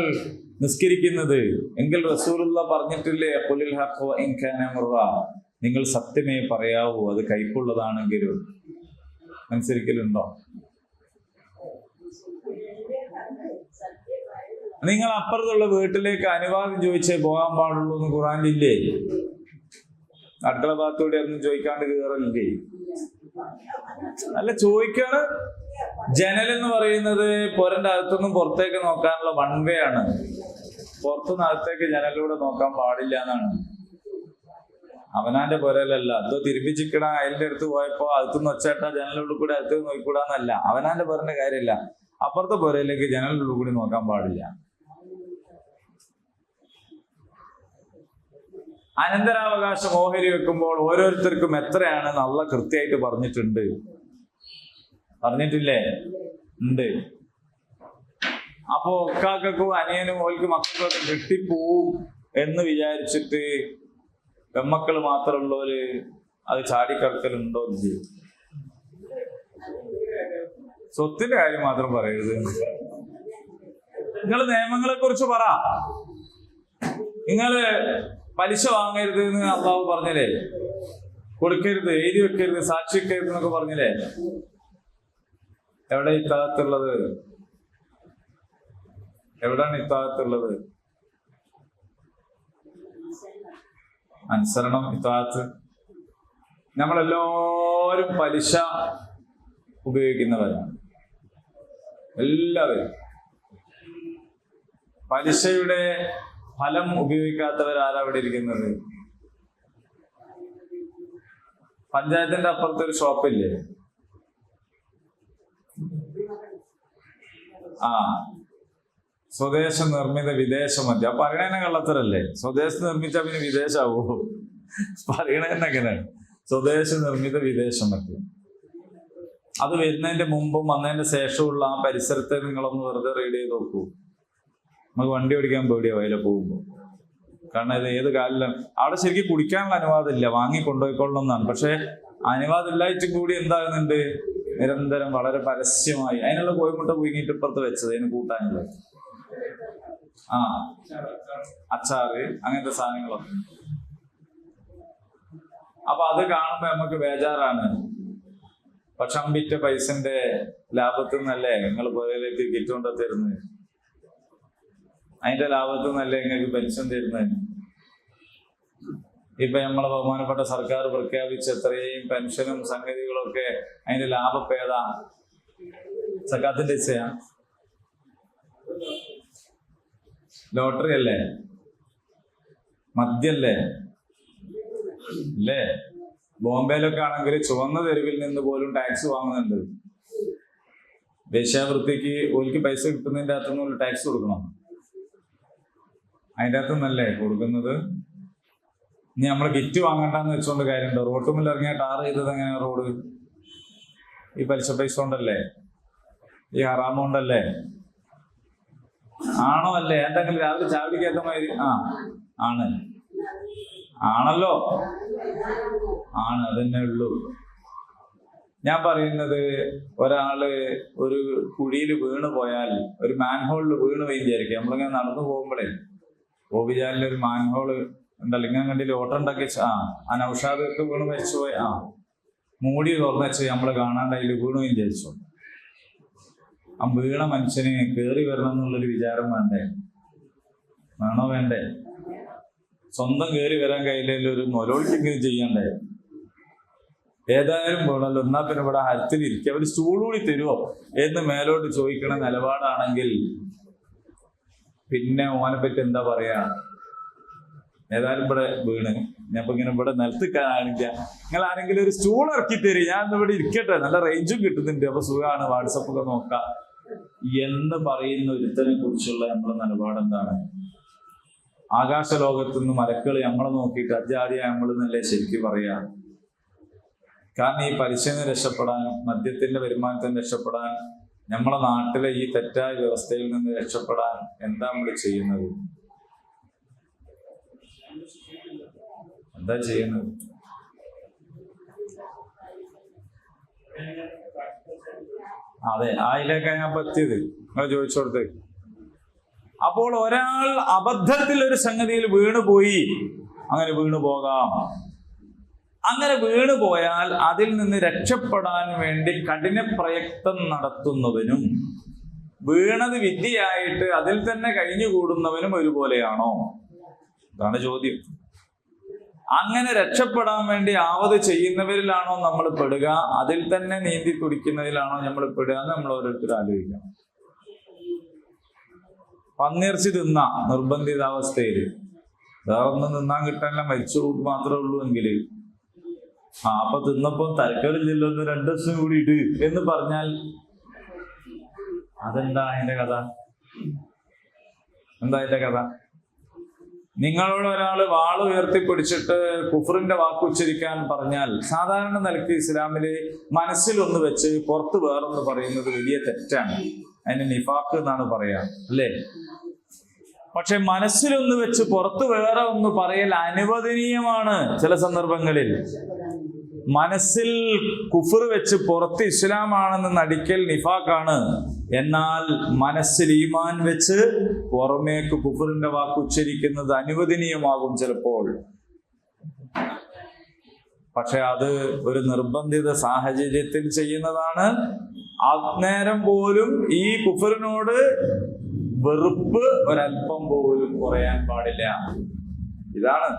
നിസ്കരിക്കുന്നത്? എങ്കിൽ റസൂലുള്ളാഹി പറഞ്ഞിട്ടില്ലേ, ഖുലിൽ ഹഖ് വഇൻ കാന മുർറ, നിങ്ങൾ സത്യമേ പറയാവൂ, അത് കൈപ്പുള്ളതാണെങ്കിലും. അനുസരിക്കലുണ്ടോ? നിങ്ങൾ അപ്പുറത്തുള്ള വീട്ടിലേക്ക് അനുവാദം ചോദിച്ചേ പോകാൻ പാടുള്ളൂ എന്ന് ഖുർആനിലില്ലേ? അടുക്കള ഭാഗത്തൂടെ ഒന്നും ചോദിക്കാണ്ട് കയറലില്ലേ? അല്ല, ചോദിക്കാണ്. ജനൽ എന്ന് പറയുന്നത് പുരന്റെ അകത്തുനിന്നും പുറത്തേക്ക് നോക്കാനുള്ള വൺ വേ ആണ്. പുറത്തുനിന്ന് അകത്തേക്ക് ജനലിലൂടെ നോക്കാൻ പാടില്ല എന്നാണ്. അവനാന്റെ പുരയിലല്ല. അതോ തിരുമ്പിച്ചിക്കണ അയലിന്റെ അടുത്ത് പോയപ്പോ അകത്തുനിന്ന് ഒച്ചേട്ടാ ജനലിലൂടെ കൂടെ അകത്ത് നോക്കിക്കൂടാന്നല്ല. അവനാന്റെ പുരന്റെ കാര്യമില്ല. അപ്പുറത്തെ പുരയിലേക്ക് ജനലിലൂടെ കൂടി നോക്കാൻ പാടില്ല. അനന്തരാവകാശം ഓഹരി വെക്കുമ്പോൾ ഓരോരുത്തർക്കും എത്രയാണ് നല്ല കൃത്യമായിട്ട് പറഞ്ഞിട്ടില്ലേ? ഉണ്ട്. അപ്പോ ഒക്കാക്കും അനിയനും ഓൽക്ക് മക്കൾക്കൊക്കെ കിട്ടിപ്പോവും എന്ന് വിചാരിച്ചിട്ട് പെമ്മക്കൾ മാത്രമുള്ളവര് അത് ചാടിക്കടക്കലുണ്ടോ? സ്വത്തിന്റെ കാര്യം മാത്രം പറയരുത്. നിങ്ങൾ നിയമങ്ങളെ കുറിച്ച് പറ. നിങ്ങള് പലിശ വാങ്ങരുത് എന്ന് അള്ളാഹു പറഞ്ഞില്ലേ? കൊടുക്കരുത്, എഴുതി വെക്കരുത്, സാക്ഷി വെക്കരുത് എന്നൊക്കെ പറഞ്ഞില്ലേ? എവിടെ ഇത്താഅത്തുള്ളത്? എവിടാണ് ഇത്താഅത്തുള്ളത്? അനുസരണം, ഇത്താഅത്ത്. നമ്മളെല്ലാവരും പലിശ ഉപയോഗിക്കുന്നവരാണ്. എല്ലാവരും പലിശയുടെ ഫലം ഉപയോഗിക്കാത്തവരാരാ ഇവിടെ ഇരിക്കുന്നത്? പഞ്ചായത്തിന്റെ അപ്പുറത്തൊരു ഷോപ്പില്ലേ? സ്വദേശ നിർമ്മിത വിദേശ മദ്യം. ആ പറയണ കള്ളത്തരല്ലേ? സ്വദേശം നിർമ്മിച്ച പിന്നെ വിദേശാവോ? പറയണെന്നങ്ങനെയാണ്. സ്വദേശ നിർമ്മിത വിദേശ മദ്യം. അത് വരുന്നതിന്റെ മുമ്പും വന്നതിന്റെ ശേഷമുള്ള ആ പരിസരത്തെ നിങ്ങളൊന്ന് വെറുതെ റീഡ് ചെയ്ത് നോക്കൂ. നമുക്ക് വണ്ടി ഓടിക്കാൻ പേടിയാവും അതിലെ പോകുമ്പോൾ. കാരണം ഇത് ഏത് കാലിലാണ്. അവിടെ ശരിക്കും കുടിക്കാനുള്ള അനുവാദമില്ല, വാങ്ങി കൊണ്ടുപോയിക്കൊള്ളണമെന്നാണ്. പക്ഷെ അനുവാദം ഇല്ലായിട്ടും കൂടി എന്താകുന്നുണ്ട്, നിരന്തരം വളരെ പരസ്യമായി അതിനുള്ള കോഴിമുട്ട പുഴുങ്ങിയിട്ട് ഇപ്പുറത്ത് വെച്ചത് അതിന് കൂട്ടാനുള്ളത്. അച്ചാറ്, അങ്ങനത്തെ സാധനങ്ങളൊക്കെ. അപ്പൊ അത് കാണുമ്പോ നമുക്ക് ബേജാറാണ്. പക്ഷം വിറ്റ പൈസന്റെ ലാഭത്തിൽ നിന്നല്ലേ നിങ്ങൾ പുറയിലേക്ക് കിറ്റുകൊണ്ട തരുന്നത്? അതിന്റെ ലാഭത്തിൽ നിന്നല്ലേ നിങ്ങൾക്ക് പെൻഷൻ തരുന്നത്? ഇപ്പൊ നമ്മളെ ബഹുമാനപ്പെട്ട സർക്കാർ പ്രഖ്യാപിച്ച എത്രയും പെൻഷനും സംഗതികളൊക്കെ അതിന്റെ ലാഭപ്പേത സക്കാത്തിന്റെ ഹിസ്സയാ? ലോട്ടറി അല്ലേ? മദ്യല്ലേ? അല്ലേ? ബോംബെയിലൊക്കെ ആണെങ്കിൽ ചുവന്ന തെരുവിൽ നിന്ന് പോലും ടാക്സ് വാങ്ങുന്നുണ്ട്. വേശ്യാവൃത്തിക്ക് ഓൽക്ക് പൈസ കിട്ടുന്നതിൻ്റെ അകത്തുനിന്ന് ടാക്സ് കൊടുക്കണം. അതിൻ്റെ അകത്തുനിന്നല്ലേ കൊടുക്കുന്നത്? ഇനി നമ്മൾ കിറ്റ് വാങ്ങണ്ടെന്ന് വെച്ചുകൊണ്ട് കാര്യമുണ്ടോ? റോട്ടുമിൽ ഇറങ്ങിയ ടാർ ചെയ്തത് എങ്ങനെയാ റോഡ്? ഈ പലിശ പൈസ കൊണ്ടല്ലേ? ഈ ഹറാമ കൊണ്ടല്ലേ? ആണോ അല്ലേ? എന്തെങ്കിലും രാവിലെ ചാവടിക്കാത്ത മാതിരി ആണ് ആണല്ലോ, ആണ്, അതന്നെ ഉള്ളൂ. ഞാൻ പറയുന്നത്, ഒരാള് ഒരു കുഴിയിൽ വീണ് പോയാൽ, ഒരു മാൻഹോളിൽ വീണ് പോയി വിചാരിക്കുക. നമ്മളിങ്ങനെ നടന്നു പോകുമ്പോഴേ ഗോപിജാലിലൊരു മാൻഹോള് ഉണ്ടല്ലോ, ഇങ്ങനെ കണ്ടില്ല, ഓട്ടം ഉണ്ടാക്കി ആ നൗഷാദൊക്കെ വീണ് മരിച്ചുപോയി, മൂടി തുറന്നു വെച്ച് നമ്മൾ കാണാണ്ടായി വീണു വിചാരിച്ചു. ആ വീണ മനുഷ്യന് കയറി വരണം എന്നുള്ളൊരു വിചാരം വേണ്ടേ? വേണോ വേണ്ടേ? സ്വന്തം കയറി വരാൻ കഴിയില്ല, ഒരു നൊലോളിക്കെങ്കിലും ചെയ്യണ്ടേ? ഏതായാലും വേണമല്ലോ. എന്നാ പിന്നെ ഇവിടെ ഹരത്തിലിരിക്കുക, ഒരു സ്റ്റൂൾ കൂടി തരുമോ എന്ന് മേലോട്ട് ചോദിക്കണ നിലപാടാണെങ്കിൽ പിന്നെ ഓനെ പറ്റി എന്താ പറയാ? ഏതായാലും ഇവിടെ വീണ് ഞാൻ ഇങ്ങനെ ഇവിടെ നിലത്തിക്കാനില്ല, നിങ്ങൾ ആരെങ്കിലും ഒരു സ്റ്റൂൾ ഇറക്കി തരും, ഞാൻ ഇവിടെ ഇരിക്കട്ടെ, നല്ല റേഞ്ചും കിട്ടുന്നുണ്ട്, അപ്പൊ സുഖമാണ്, വാട്സപ്പൊക്കെ നോക്കാം എന്ന് പറയുന്ന ഒരുത്തനെ കുറിച്ചുള്ള നമ്മുടെ നിലപാട് എന്താണ്? ആകാശ ലോകത്തു നിന്ന് മലക്കൾ നമ്മളെ നോക്കിയിട്ട് അജാതിയ നമ്മളെന്നല്ലേ ശരിക്കും പറയാ? കാരണം ഈ പലിശയിൽ നിന്ന് രക്ഷപ്പെടാൻ, മദ്യത്തിന്റെ വരുമാനത്തിൽ നിന്ന് രക്ഷപ്പെടാൻ, നമ്മളെ നാട്ടിലെ ഈ തെറ്റായ വ്യവസ്ഥയിൽ നിന്ന് രക്ഷപ്പെടാൻ എന്താ നമ്മൾ ചെയ്യുന്നത്? എന്താ ചെയ്യുന്നത്? അതെ, അതിലേക്കാണ് ഞാൻ പറ്റിയത്, നിങ്ങൾ ചോദിച്ചു കൊടുത്ത്. അപ്പോൾ ഒരാൾ അബദ്ധത്തിൽ ഒരു സംഗതിയിൽ വീണുപോയി, അങ്ങനെ വീണു പോകാം. അങ്ങനെ വീണു പോയാൽ അതിൽ നിന്ന് രക്ഷപ്പെടാൻ വേണ്ടി കഠിന പ്രയത്നം നടത്തുന്നവനും വീണത് വിദ്യയായിട്ട് അതിൽ തന്നെ കഴിഞ്ഞുകൂടുന്നവനും ഒരുപോലെയാണോ? അതാണ് ചോദ്യം. അങ്ങനെ രക്ഷപ്പെടാൻ വേണ്ടി ആവത് ചെയ്യുന്നവരിലാണോ നമ്മൾ പെടുക, അതിൽ തന്നെ നീന്തി തുടിക്കുന്നതിലാണോ നമ്മൾ പെടുക എന്ന് നമ്മൾ ഓരോരുത്തരും ആലോചിക്കണം. പന്നിയിറച്ചി തിന്ന നിർബന്ധിതാവസ്ഥയിൽ വേറെ ഒന്നും തിന്നാൻ കിട്ടാനില്ല, മരിച്ചു മാത്രമേ ഉള്ളൂ എങ്കിൽ അപ്പൊ തിന്നപ്പോ തരക്കേടില്ലല്ലോ, ഒന്ന് 2 ദിവസം കൂടി ഇട് എന്ന് പറഞ്ഞാൽ അതെന്താ അതിന്റെ കഥ? എന്താ അതിന്റെ കഥ? നിങ്ങളോട് ഒരാള് വാള് ഉയർത്തിപ്പിടിച്ചിട്ട് കുഫറിന്റെ വാക്കുച്ചരിക്കാൻ പറഞ്ഞാൽ സാധാരണ നിലയ്ക്ക് ഇസ്ലാമില് മനസ്സിലൊന്ന് വെച്ച് പുറത്ത് വേറൊന്ന് പറയുന്നത് വലിയ തെറ്റാണ്. അതിന് നിഫാഖ് എന്നാണ് പറയാ, അല്ലേ? പക്ഷെ മനസ്സിലൊന്ന് വെച്ച് പുറത്ത് വേറെ ഒന്ന് പറയൽ അനുവദനീയമാണ്. ചില സന്ദർഭങ്ങളിൽ മനസ്സിൽ കുഫർ വെച്ച് പുറത്ത് ഇസ്ലാമാണെന്ന് നടിക്കൽ നിഫാഖാണ്. എന്നാൽ മനസ്സിൽ ഈമാൻ വെച്ച് പുറമേക്ക് കുഫറിന്റെ വാക്ക് ഉച്ചരിക്കുന്നത് അനുവദനീയമാകും ചിലപ്പോൾ. പക്ഷെ അത് ഒരു നിർബന്ധിത സാഹചര്യത്തിൽ ചെയ്യുന്നതാണ്. അന്നേരം പോലും ഈ കുഫറിനോട് വെറുപ്പ് ഒരല്പം പോലും കുറയാൻ പാടില്ല. ഇതാണ്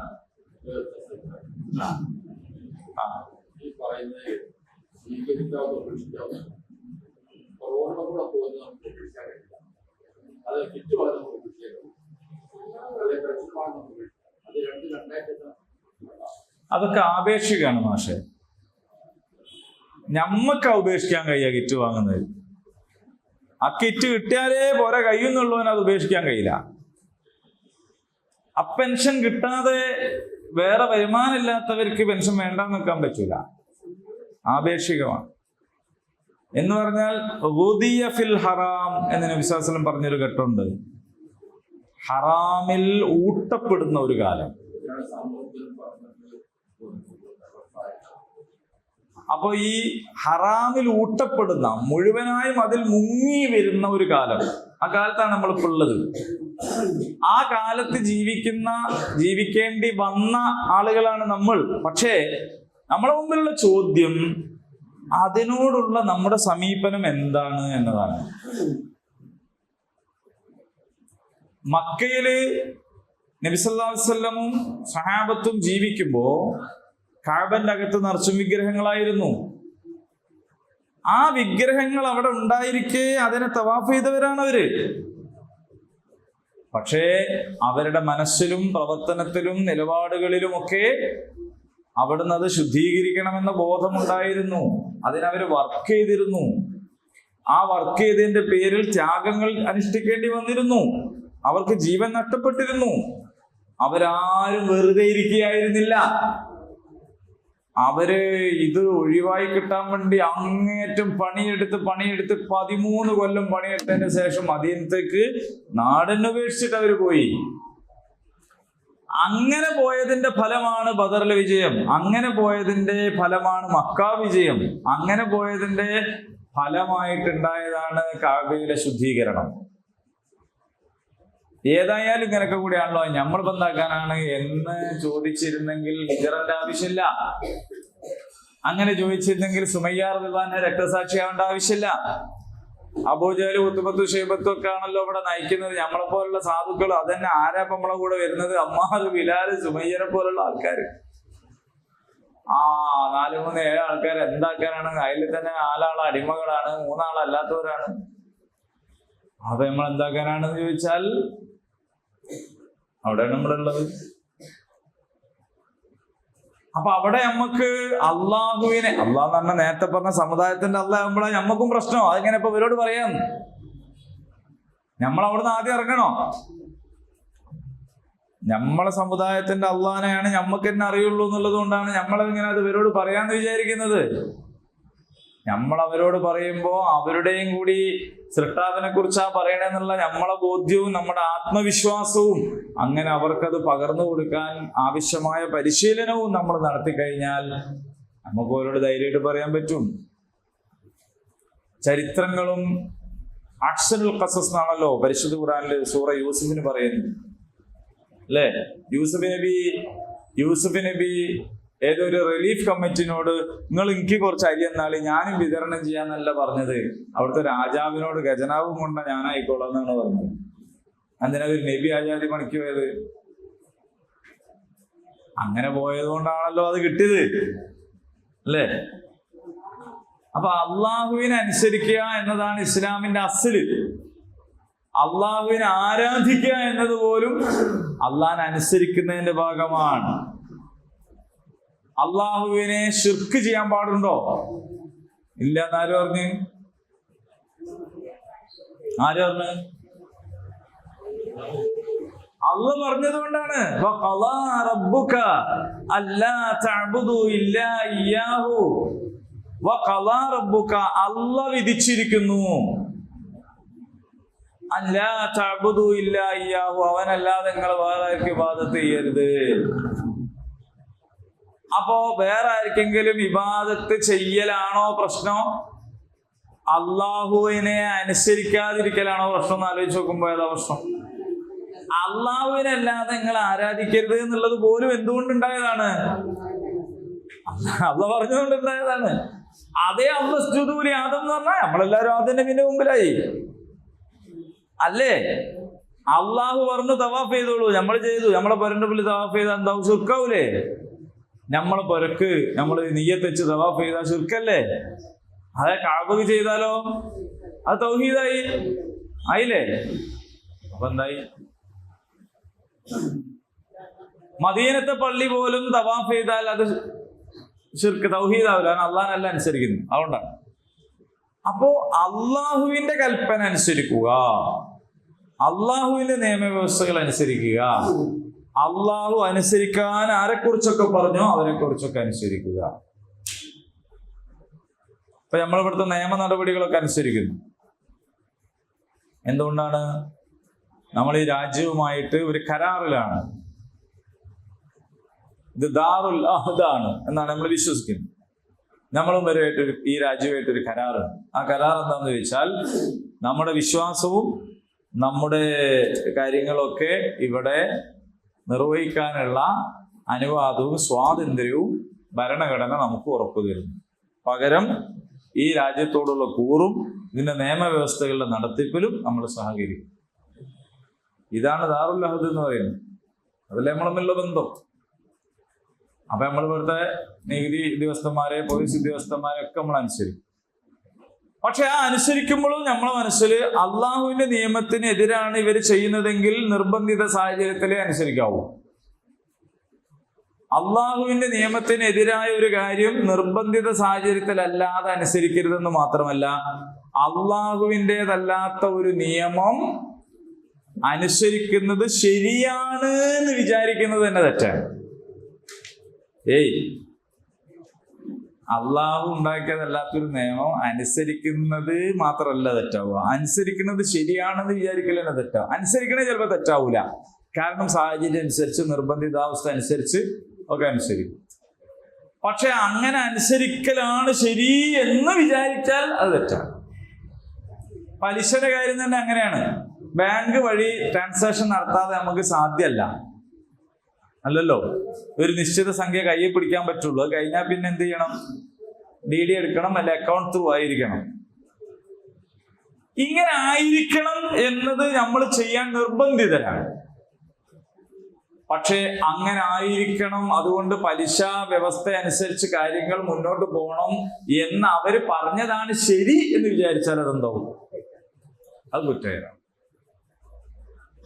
അതൊക്കെ ആപേക്ഷികമാണ് മാഷെ. ഞമ്മക്ക് ഉപേക്ഷിക്കാൻ കഴിയുക കിറ്റ് വാങ്ങുന്നത്. ആ കിറ്റ് കിട്ടിയാലേ പോരെ കഴിയുന്നുള്ളവന് അത് ഉപേക്ഷിക്കാൻ കഴിയില്ല. ആ പെൻഷൻ കിട്ടാതെ വേറെ വരുമാനമില്ലാത്തവർക്ക് പെൻഷൻ വേണ്ടെന്ന് വെക്കാൻ പറ്റൂല. ആപേക്ഷികമാണ്. എന്ന് പറഞ്ഞാൽ റുദിയ ഫിൽ ഹറാം എന്ന് നബി സല്ലല്ലാഹു അലൈഹി വസല്ലം പറഞ്ഞൊരു ഘട്ടമുണ്ട്. ഹറാമിൽ ഊട്ടപ്പെടുന്ന ഒരു കാലം. അപ്പൊ ഈ ഹറാമിൽ ഊട്ടപ്പെടുന്ന, മുഴുവനായും അതിൽ മുങ്ങി വരുന്ന ഒരു കാലം, ആ കാലത്താണ് നമ്മളിപ്പോൾ ഉള്ളത്. ആ കാലത്ത് ജീവിക്കേണ്ടി വന്ന ആളുകളാണ് നമ്മൾ. പക്ഷേ നമ്മുടെ മുമ്പിലുള്ള ചോദ്യം അതിനോടുള്ള നമ്മുടെ സമീപനം എന്താണ് എന്നതാണ്. മക്കയില് നബി സല്ലല്ലാഹു അലൈഹി വസല്ലമും സഹാബത്തും ജീവിക്കുമ്പോ കഅബന്റെ അകത്ത് നിറച്ചും വിഗ്രഹങ്ങളായിരുന്നു. ആ വിഗ്രഹങ്ങൾ അവിടെ ഉണ്ടായിരിക്കെ അതിനെ തവാഫ് ചെയ്തവരാണ് അവര്. പക്ഷേ അവരുടെ മനസ്സിലും പ്രവർത്തനത്തിലും നിലപാടുകളിലുമൊക്കെ അവിടുന്ന് അത് ശുദ്ധീകരിക്കണമെന്ന ബോധമുണ്ടായിരുന്നു. അതിനവര് വർക്ക് ചെയ്തിരുന്നു. ആ വർക്ക് ചെയ്തതിന്റെ പേരിൽ ത്യാഗങ്ങൾ അനുഷ്ഠിക്കേണ്ടി വന്നിരുന്നു. അവർക്ക് ജീവൻ നഷ്ടപ്പെട്ടിരുന്നു. അവരാരും വെറുതെ ഇരിക്കുകയായിരുന്നില്ല. അവര് ഇത് ഒഴിവായി കിട്ടാൻ വേണ്ടി അങ്ങേറ്റം പണിയെടുത്ത് 13 കൊല്ലം പണിയെടുത്തതിന് ശേഷം മദീനത്തേക്ക് നാടിനുപേക്ഷിച്ചിട്ട് അവര് പോയി. അങ്ങനെ പോയതിന്റെ ഫലമാണ് ബദറിലെ വിജയം. അങ്ങനെ പോയതിന്റെ ഫലമാണ് മക്ക വിജയം. അങ്ങനെ പോയതിന്റെ ഫലമായിട്ടുണ്ടായതാണ് കഅബയിലെ ശുദ്ധീകരണം. ഏതായാലും ഇങ്ങനൊക്കെ കൂടിയാണല്ലോ നമ്മൾ ബന്ധാക്കാനാണ് എന്ന് ചോദിച്ചിരുന്നെങ്കിൽ ഹിജറന്റെ ആവശ്യമില്ല. അങ്ങനെ ചോദിച്ചിരുന്നെങ്കിൽ സുമയ്യ റളിയല്ലാഹു അൻഹ രക്തസാക്ഷിയാവേണ്ട ആവശ്യമില്ല. അബൂജഹൽ, ഉത്ബത്തും ഷൈബത്തും ഒക്കെ ആണല്ലോ ഇവിടെ നയിക്കുന്നത്. നമ്മളെ പോലുള്ള സാധുക്കൾ അതന്നെ. ആരാ നമ്മളെ കൂടെ വരുന്നത്? അമ്മാർ, ബിലാല്, സുമയ്യനെ പോലുള്ള ആൾക്കാര്. 4, 3, 7 ആൾക്കാർ എന്താക്കാനാണ്? അതിൽ തന്നെ 4 ആൾ അടിമകളാണ്, 3 ആൾ അല്ലാത്തവരാണ്. അപ്പൊ നമ്മൾ എന്താക്കാനാണെന്ന് ചോദിച്ചാൽ അവിടെയാണ് നമ്മളുള്ളത്. അപ്പൊ അവിടെ നമുക്ക് അള്ളാഹുവിനെ, അള്ളാഹ് എന്ന് പറഞ്ഞ നേരത്തെ പറഞ്ഞ സമുദായത്തിന്റെ അള്ളാഹ് ആകുമ്പോഴാണ് നമ്മക്കും പ്രശ്നം. അതെങ്ങനെ ഇപ്പൊ ഇവരോട് പറയാം? നമ്മൾ അവിടുന്ന് ആദ്യം ഇറങ്ങണോ? നമ്മളെ സമുദായത്തിന്റെ അള്ളാഹിനെയാണ് നമ്മക്ക് തന്നെ അറിയുള്ളൂ എന്നുള്ളത് കൊണ്ടാണ് നമ്മളെങ്ങനെ അത് ഇവരോട് പറയാന്ന് വിചാരിക്കുന്നത്. നമ്മൾ അവരോട് പറയുമ്പോ അവരുടെയും കൂടി സൃഷ്ടാവിനെ കുറിച്ചാ പറയണെന്നുള്ള നമ്മളെ ബോധ്യവും നമ്മുടെ ആത്മവിശ്വാസവും അങ്ങനെ അവർക്കത് പകർന്നു കൊടുക്കാൻ ആവശ്യമായ പരിശീലനവും നമ്മൾ നടത്തി കഴിഞ്ഞാൽ നമുക്ക് അവരോട് ധൈര്യമായിട്ട് പറയാൻ പറ്റും. ചരിത്രങ്ങളും അഹ്സനുൽ ഖസസ് എന്നാണല്ലോ പരിശുദ്ധ ഖുർആനിൽ സൂറ യൂസുഫിന് പറയുന്നത്, അല്ലേ? യൂസുഫ് നബി ഏതൊരു റിലീഫ് കമ്മിറ്റിനോട് നിങ്ങൾ എനിക്ക് കുറച്ച് അരി എന്നാളി ഞാനും വിതരണം ചെയ്യാന്നല്ല പറഞ്ഞത്. അവിടുത്തെ രാജാവിനോട് ഖജനാവും കൊണ്ട ഞാനായിക്കോളാം എന്നാണ് പറഞ്ഞത്. എന്തിനാ ഒരു നബി ആചാര്യ പണിക്ക് പോയത്? അങ്ങനെ പോയത് കൊണ്ടാണല്ലോ അത് കിട്ടിയത്, അല്ലേ? അപ്പൊ അള്ളാഹുവിനെ അനുസരിക്കുക എന്നതാണ് ഇസ്ലാമിന്റെ അസ്ല്. അള്ളാഹുവിനെ ആരാധിക്കുക എന്നത് പോലും അള്ളാഹിനെ അനുസരിക്കുന്നതിന്റെ ഭാഗമാണ്. അള്ളാഹുവിനെ ശിർക്ക് ചെയ്യാൻ പാടുണ്ടോ? ഇല്ല എന്നാര് പറഞ്ഞു? അള്ളാഹ് പറഞ്ഞത് കൊണ്ടാണ്. അള്ളാഹ് വിധിച്ചിരിക്കുന്നു അല്ലാ തഅ്ബുദു ഇല്ലാ ഇയ്യാഹു, അവനല്ലാതെ നിങ്ങൾ വേറെ ആർക്കും ഇബാദത്ത് ചെയ്യരുത്. അപ്പോ വേറെ ആർക്കെങ്കിലും ഇബാദത്ത് ചെയ്യലാണോ പ്രശ്നം? അള്ളാഹുവിനെ അനുസരിക്കാതിരിക്കലാണോ പ്രശ്നം എന്ന് ആലോചിച്ച് നോക്കുമ്പോ ഏതാ പ്രശ്നം? അള്ളാഹുവിനെ അല്ലാതെ നിങ്ങൾ ആരാധിക്കരുത് എന്നുള്ളത് പോലും എന്തുകൊണ്ടുണ്ടായതാണ്? അള്ളാഹ് പറഞ്ഞുകൊണ്ടുണ്ടായതാണ്. അതേ അള്ളസ്ജുദൂലി ആദം എന്ന് പറഞ്ഞാൽ നമ്മളെല്ലാരും ആദന്റെ പിന്നെ മുമ്പിലായി, അല്ലേ? അള്ളാഹു പറഞ്ഞു തവാഫ് ചെയ്തോളൂ, നമ്മൾ ചെയ്തു. നമ്മളെ പൊരന്റെ മുമ്പിൽ തവാഫ് ചെയ്താൽ എന്താവും? ശിർക്കാവൂലേ? നമ്മളെ പൊരക്ക് നമ്മൾ നിയ്യത്ത് വെച്ച് തവാഫ് ചെയ്താൽ ശിർക്കല്ലേ? അതെ കഅബക്ക് ചെയ്താലോ അത് തൗഹീദായി ആയില്ലേ? അപ്പൊ എന്തായി? മദീനത്തെ പള്ളി പോലും തവാഫ് ചെയ്താൽ അത് ശിർക്ക് തൗഹീദാവില്ല, അള്ളാഹനല്ല അനുസരിക്കുന്നു. അതുകൊണ്ടാണ്. അപ്പോ അള്ളാഹുവിന്റെ കൽപ്പന അനുസരിക്കുക, അള്ളാഹുവിന്റെ നിയമവ്യവസ്ഥകൾ അനുസരിക്കുക, അള്ളാഹു അനുസരിക്കാൻ ആരെക്കുറിച്ചൊക്കെ പറഞ്ഞോ അവരെ കുറിച്ചൊക്കെ അനുസരിക്കുക. ഇപ്പൊ നമ്മളിവിടുത്തെ നിയമ നടപടികളൊക്കെ അനുസരിക്കുന്നു. എന്തുകൊണ്ടാണ്? നമ്മൾ ഈ രാജ്യവുമായിട്ട് ഒരു കരാറിലാണ്. ഇത് ദാറുൽ അഹ്ദാണ് എന്നാണ് നമ്മൾ വിശ്വസിക്കുന്നത്. നമ്മളും വരെയായിട്ട് ഈ രാജ്യമായിട്ടൊരു കരാറുണ്ട്. ആ കരാർ എന്താണെന്ന് ചോദിച്ചാൽ നമ്മുടെ വിശ്വാസവും നമ്മുടെ കാര്യങ്ങളൊക്കെ ഇവിടെ നിർവഹിക്കാനുള്ള അനുവാദവും സ്വാതന്ത്ര്യവും ഭരണഘടന നമുക്ക് ഉറപ്പു തരുന്നു. പകരം ഈ രാജ്യത്തോടുള്ള കൂറും ഇതിന്റെ നിയമവ്യവസ്ഥകളുടെ നടത്തിപ്പിലും നമ്മൾ സഹകരിക്കും. ഇതാണ് ദാറുൽ അഹ്ദ് എന്ന് പറയുന്നത്. അതല്ലേ നമ്മൾ തമ്മിലുള്ള ബന്ധം. അപ്പൊ നമ്മൾ ഇവിടുത്തെ നികുതി ഉദ്യോഗസ്ഥന്മാരെ, പോലീസ് ഉദ്യോഗസ്ഥന്മാരെ ഒക്കെ നമ്മൾ അനുസരിക്കും. പക്ഷെ ആ അനുസരിക്കുമ്പോഴും നമ്മളെ മനസ്സിൽ അള്ളാഹുവിന്റെ നിയമത്തിന് എതിരാണ് ഇവർ ചെയ്യുന്നതെങ്കിൽ നിർബന്ധിത സാഹചര്യത്തിലേ അനുസരിക്കാവൂ. അള്ളാഹുവിന്റെ നിയമത്തിനെതിരായ ഒരു കാര്യം നിർബന്ധിത സാഹചര്യത്തിലല്ലാതെ അനുസരിക്കരുതെന്ന് മാത്രമല്ല, അള്ളാഹുവിൻ്റെതല്ലാത്ത ഒരു നിയമം അനുസരിക്കുന്നത് ശരിയാണ് എന്ന് വിചാരിക്കുന്നത് തന്നെ തെറ്റാണ്. അള്ളാഹു ഉണ്ടാക്കിയതല്ലാത്തൊരു നിയമം അനുസരിക്കുന്നത് മാത്രമല്ല തെറ്റാവുക, അനുസരിക്കുന്നത് ശരിയാണെന്ന് വിചാരിക്കൽ തന്നെ തെറ്റാവും. അനുസരിക്കണേ ചിലപ്പോൾ തെറ്റാവൂല, കാരണം സാഹചര്യം അനുസരിച്ച്, നിർബന്ധിതാവസ്ഥ അനുസരിച്ച് ഒക്കെ അനുസരിക്കും. പക്ഷെ അങ്ങനെ അനുസരിക്കലാണ് ശരി എന്ന് വിചാരിച്ചാൽ അത് തെറ്റാണ്. പലിശയുടെ കാര്യം തന്നെ അങ്ങനെയാണ്. ബാങ്ക് വഴി ട്രാൻസാക്ഷൻ നടത്താതെ നമുക്ക് സാധ്യമല്ല, അല്ലല്ലോ. ഒരു നിശ്ചിത സംഖ്യ കയ്യിൽ പിടിക്കാൻ പറ്റുള്ളൂ. അത് കഴിഞ്ഞാൽ പിന്നെ എന്ത് ചെയ്യണം? DD എടുക്കണം, അല്ലെ അക്കൗണ്ട് ത്രൂ ആയിരിക്കണം. ഇങ്ങനെ ആയിരിക്കണം എന്നത് നമ്മൾ ചെയ്യാൻ നിർബന്ധിതരാണ്. പക്ഷെ അങ്ങനെ ആയിരിക്കണം, അതുകൊണ്ട് പലിശ വ്യവസ്ഥ അനുസരിച്ച് കാര്യങ്ങൾ മുന്നോട്ട് പോകണം എന്ന് അവര് പറഞ്ഞതാണ് ശരി എന്ന് വിചാരിച്ചാൽ അതെന്താവും? അത് കുറ്റകരമാണ്.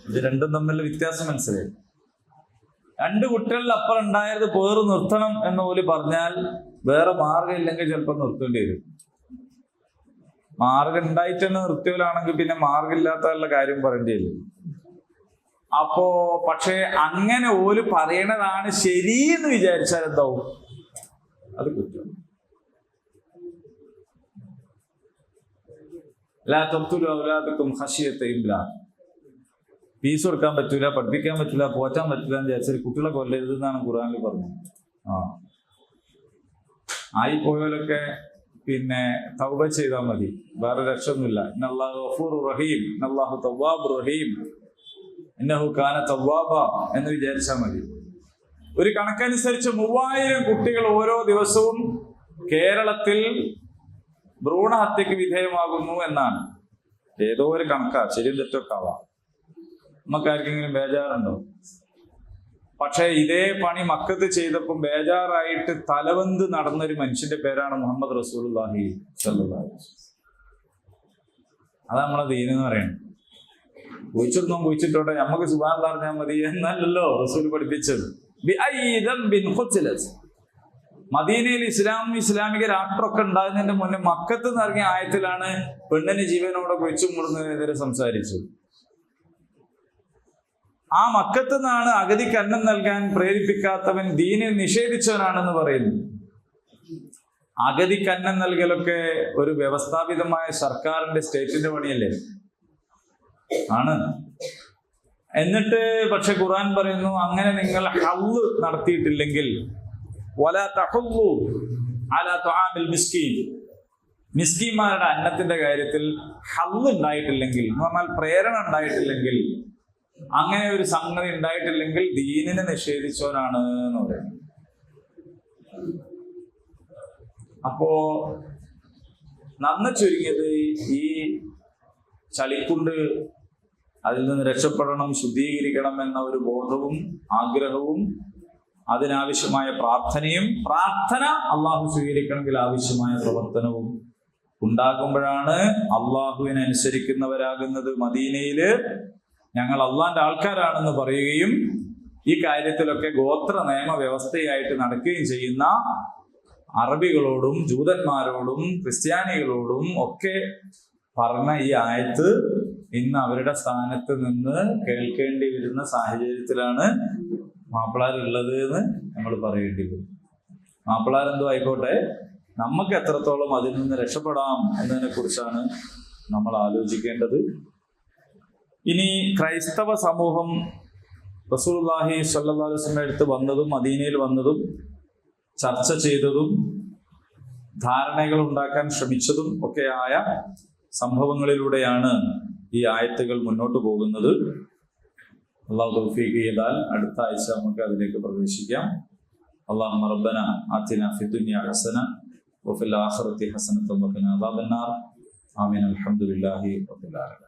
ഇത് രണ്ടും തമ്മിലുള്ള വ്യത്യാസം മനസ്സിലായി. 2 കുട്ടികളിൽ അപ്പുറം ഉണ്ടായത് പേറ് നിർത്തണം എന്ന് പോലും പറഞ്ഞാൽ വേറെ മാർഗം ഇല്ലെങ്കിൽ ചിലപ്പോൾ നിർത്തേണ്ടി വരും. മാർഗം ഉണ്ടായിട്ട് തന്നെ നിർത്തിയവരാണെങ്കിൽ പിന്നെ മാർഗമില്ലാത്ത കാര്യം പറയേണ്ടി വരും. അപ്പോ പക്ഷെ അങ്ങനെ ഓല് പറയണതാണ് ശരി എന്ന് വിചാരിച്ചാൽ എന്താവും? അത് കുറ്റം. ഫീസ് കൊടുക്കാൻ പറ്റൂല, പഠിപ്പിക്കാൻ പറ്റൂല, പോറ്റാൻ പറ്റൂല എന്ന് വിചാരിച്ചാൽ കുട്ടികളെ കൊല്ലരുത് എന്നാണ് ഖുർആനിൽ പറഞ്ഞത്. ആയിപ്പോയവരൊക്കെ പിന്നെ തൗബ ചെയ്താൽ മതി, വേറെ രക്ഷയൊന്നുമില്ല. ഇന്നല്ലാഹു ഗഫൂറുർ റഹീം, ഇന്നല്ലാഹു തവ്വാബുർ റഹീം, ഇന്നഹു കാന തവ്വാബ എന്ന് വിചാരിച്ചാൽ മതി. ഒരു കണക്കനുസരിച്ച് 3000 കുട്ടികൾ ഓരോ ദിവസവും കേരളത്തിൽ ഭ്രൂണഹത്യക്ക് വിധേയമാകുന്നു എന്നാണ്. ഏതോ ഒരു കണക്കാ, ശരിയും തെറ്റൊക്കെ ആവാം. നമുക്കാർക്കെങ്കിലും ബേജാറുണ്ടോ? പക്ഷെ ഇതേ പണി മക്കത്ത് ചെയ്തപ്പോൾ ബേജാറായിട്ട് തലവന്ത് നടന്നൊരു മനുഷ്യന്റെ പേരാണ് മുഹമ്മദ് റസൂലുള്ളാഹി സ്വല്ലല്ലാഹു അലൈഹി വസല്ലം. അതാ നമ്മളെ ദീൻ എന്ന് പറയുന്നത്. കുഴിച്ചിരുന്നോ കുഴിച്ചിട്ടോട്ടെ, നമുക്ക് സുബ്ഹാൻ പറഞ്ഞാൽ മതി എന്നല്ലല്ലോ റസൂൽ പഠിപ്പിച്ചത്. മദീനയിൽ ഇസ്ലാമിക രാഷ്ട്രമൊക്കെ ഉണ്ടാകുന്നതിന് മുന്നേ മക്കത്ത് നിന്ന് ഇറങ്ങിയ ആയത്തിലാണ് പെണ്ണിന് ജീവനോടെ കുഴിച്ചു മൂടുന്നതിനെതിരെ സംസാരിച്ചത്. ആ മക്കത്ത് നിന്നാണ് അഗതിക്ക് അന്നം നൽകാൻ പ്രേരിപ്പിക്കാത്തവൻ ദീനിൽ നിഷേധിച്ചവനാണെന്ന് പറയുന്നു. അഗതിക്ക് അന്നം നൽകലൊക്കെ ഒരു വ്യവസ്ഥാപിതമായ സർക്കാരിന്റെ, സ്റ്റേറ്റിന്റെ പണിയല്ലേ? ആണ്. എന്നിട്ട് പക്ഷെ ഖുർആൻ പറയുന്നു, അങ്ങനെ നിങ്ങൾ ഹള്ള് നടത്തിയിട്ടില്ലെങ്കിൽ വലാ തഹുല്ലു അലാ തുആമിൽ മിസ്കീൻ, മിസ്കീന്മാരുടെ അന്നത്തിന്റെ കാര്യത്തിൽ ഹള്ള് ഉണ്ടായിട്ടില്ലെങ്കിൽ എന്ന് പറഞ്ഞാൽ പ്രേരണ ഉണ്ടായിട്ടില്ലെങ്കിൽ, അങ്ങനെ ഒരു സംഗതി ഉണ്ടായിട്ടില്ലെങ്കിൽ ദീനിനെ നിഷേധിച്ചവനാണ് എന്ന് പറയുന്നത്. അപ്പോ നന്ന ചുരുങ്ങിയത് ഈ ചളിക്കുണ്ട് അതിൽ നിന്ന് രക്ഷപ്പെടണം, ശുദ്ധീകരിക്കണം എന്ന ഒരു ബോധവും ആഗ്രഹവും അതിനാവശ്യമായ പ്രാർത്ഥനയും, പ്രാർത്ഥന അള്ളാഹു സ്വീകരിക്കണമെങ്കിൽ ആവശ്യമായ പ്രവർത്തനവും ഉണ്ടാകുമ്പോഴാണ് അള്ളാഹുവിനെ അനുസരിക്കുന്നവരാകുന്നത്. മദീനയില് ഞങ്ങൾ അള്ളാന്റെ ആൾക്കാരാണെന്ന് പറയുകയും ഈ കാര്യത്തിലൊക്കെ ഗോത്ര നിയമ വ്യവസ്ഥയായിട്ട് നടക്കുകയും ചെയ്യുന്ന അറബികളോടും ജൂതന്മാരോടും ക്രിസ്ത്യാനികളോടും ഒക്കെ പറഞ്ഞ ഈ ആയത്ത് ഇന്ന് അവരുടെ സ്ഥാനത്ത് നിന്ന് കേൾക്കേണ്ടി വരുന്ന സാഹചര്യത്തിലാണ് മാപ്പിളാരുള്ളത് എന്ന് നമ്മൾ പറയേണ്ടി വരും. മാപ്പിളാരെന്തോ ആയിക്കോട്ടെ, നമുക്ക് എത്രത്തോളം അതിൽ നിന്ന് രക്ഷപ്പെടാം എന്നതിനെ കുറിച്ചാണ് നമ്മൾ ആലോചിക്കേണ്ടത്. ഇനി ക്രൈസ്തവ സമൂഹം റസൂലുള്ളാഹി സ്വല്ലല്ലാഹു അലൈഹി വസല്ലം അടുത്ത് വന്നതും മദീനയിൽ വന്നതും ചർച്ച ചെയ്തതും ധാരണകൾ ഉണ്ടാക്കാൻ ശ്രമിച്ചതും ഒക്കെയായ സംഭവങ്ങളിലൂടെയാണ് ഈ ആയത്തുകൾ മുന്നോട്ട് പോകുന്നത്. അല്ലാഹു തൗഫീഖ് ചെയ്താൽ അടുത്ത ആഴ്ച നമുക്ക് അതിലേക്ക് പ്രവേശിക്കാം. അല്ലാഹുമ്മ റബ്ബന ആതിനാ ഫിദ്ദുനിയ ഹസന വഫിൽ ആഖിറതി ഹസനത വഖിനാ അദാബന്നാർ. ആമീൻ. അൽഹംദുലില്ലാഹി റബ്ബിൽ ആലമീൻ.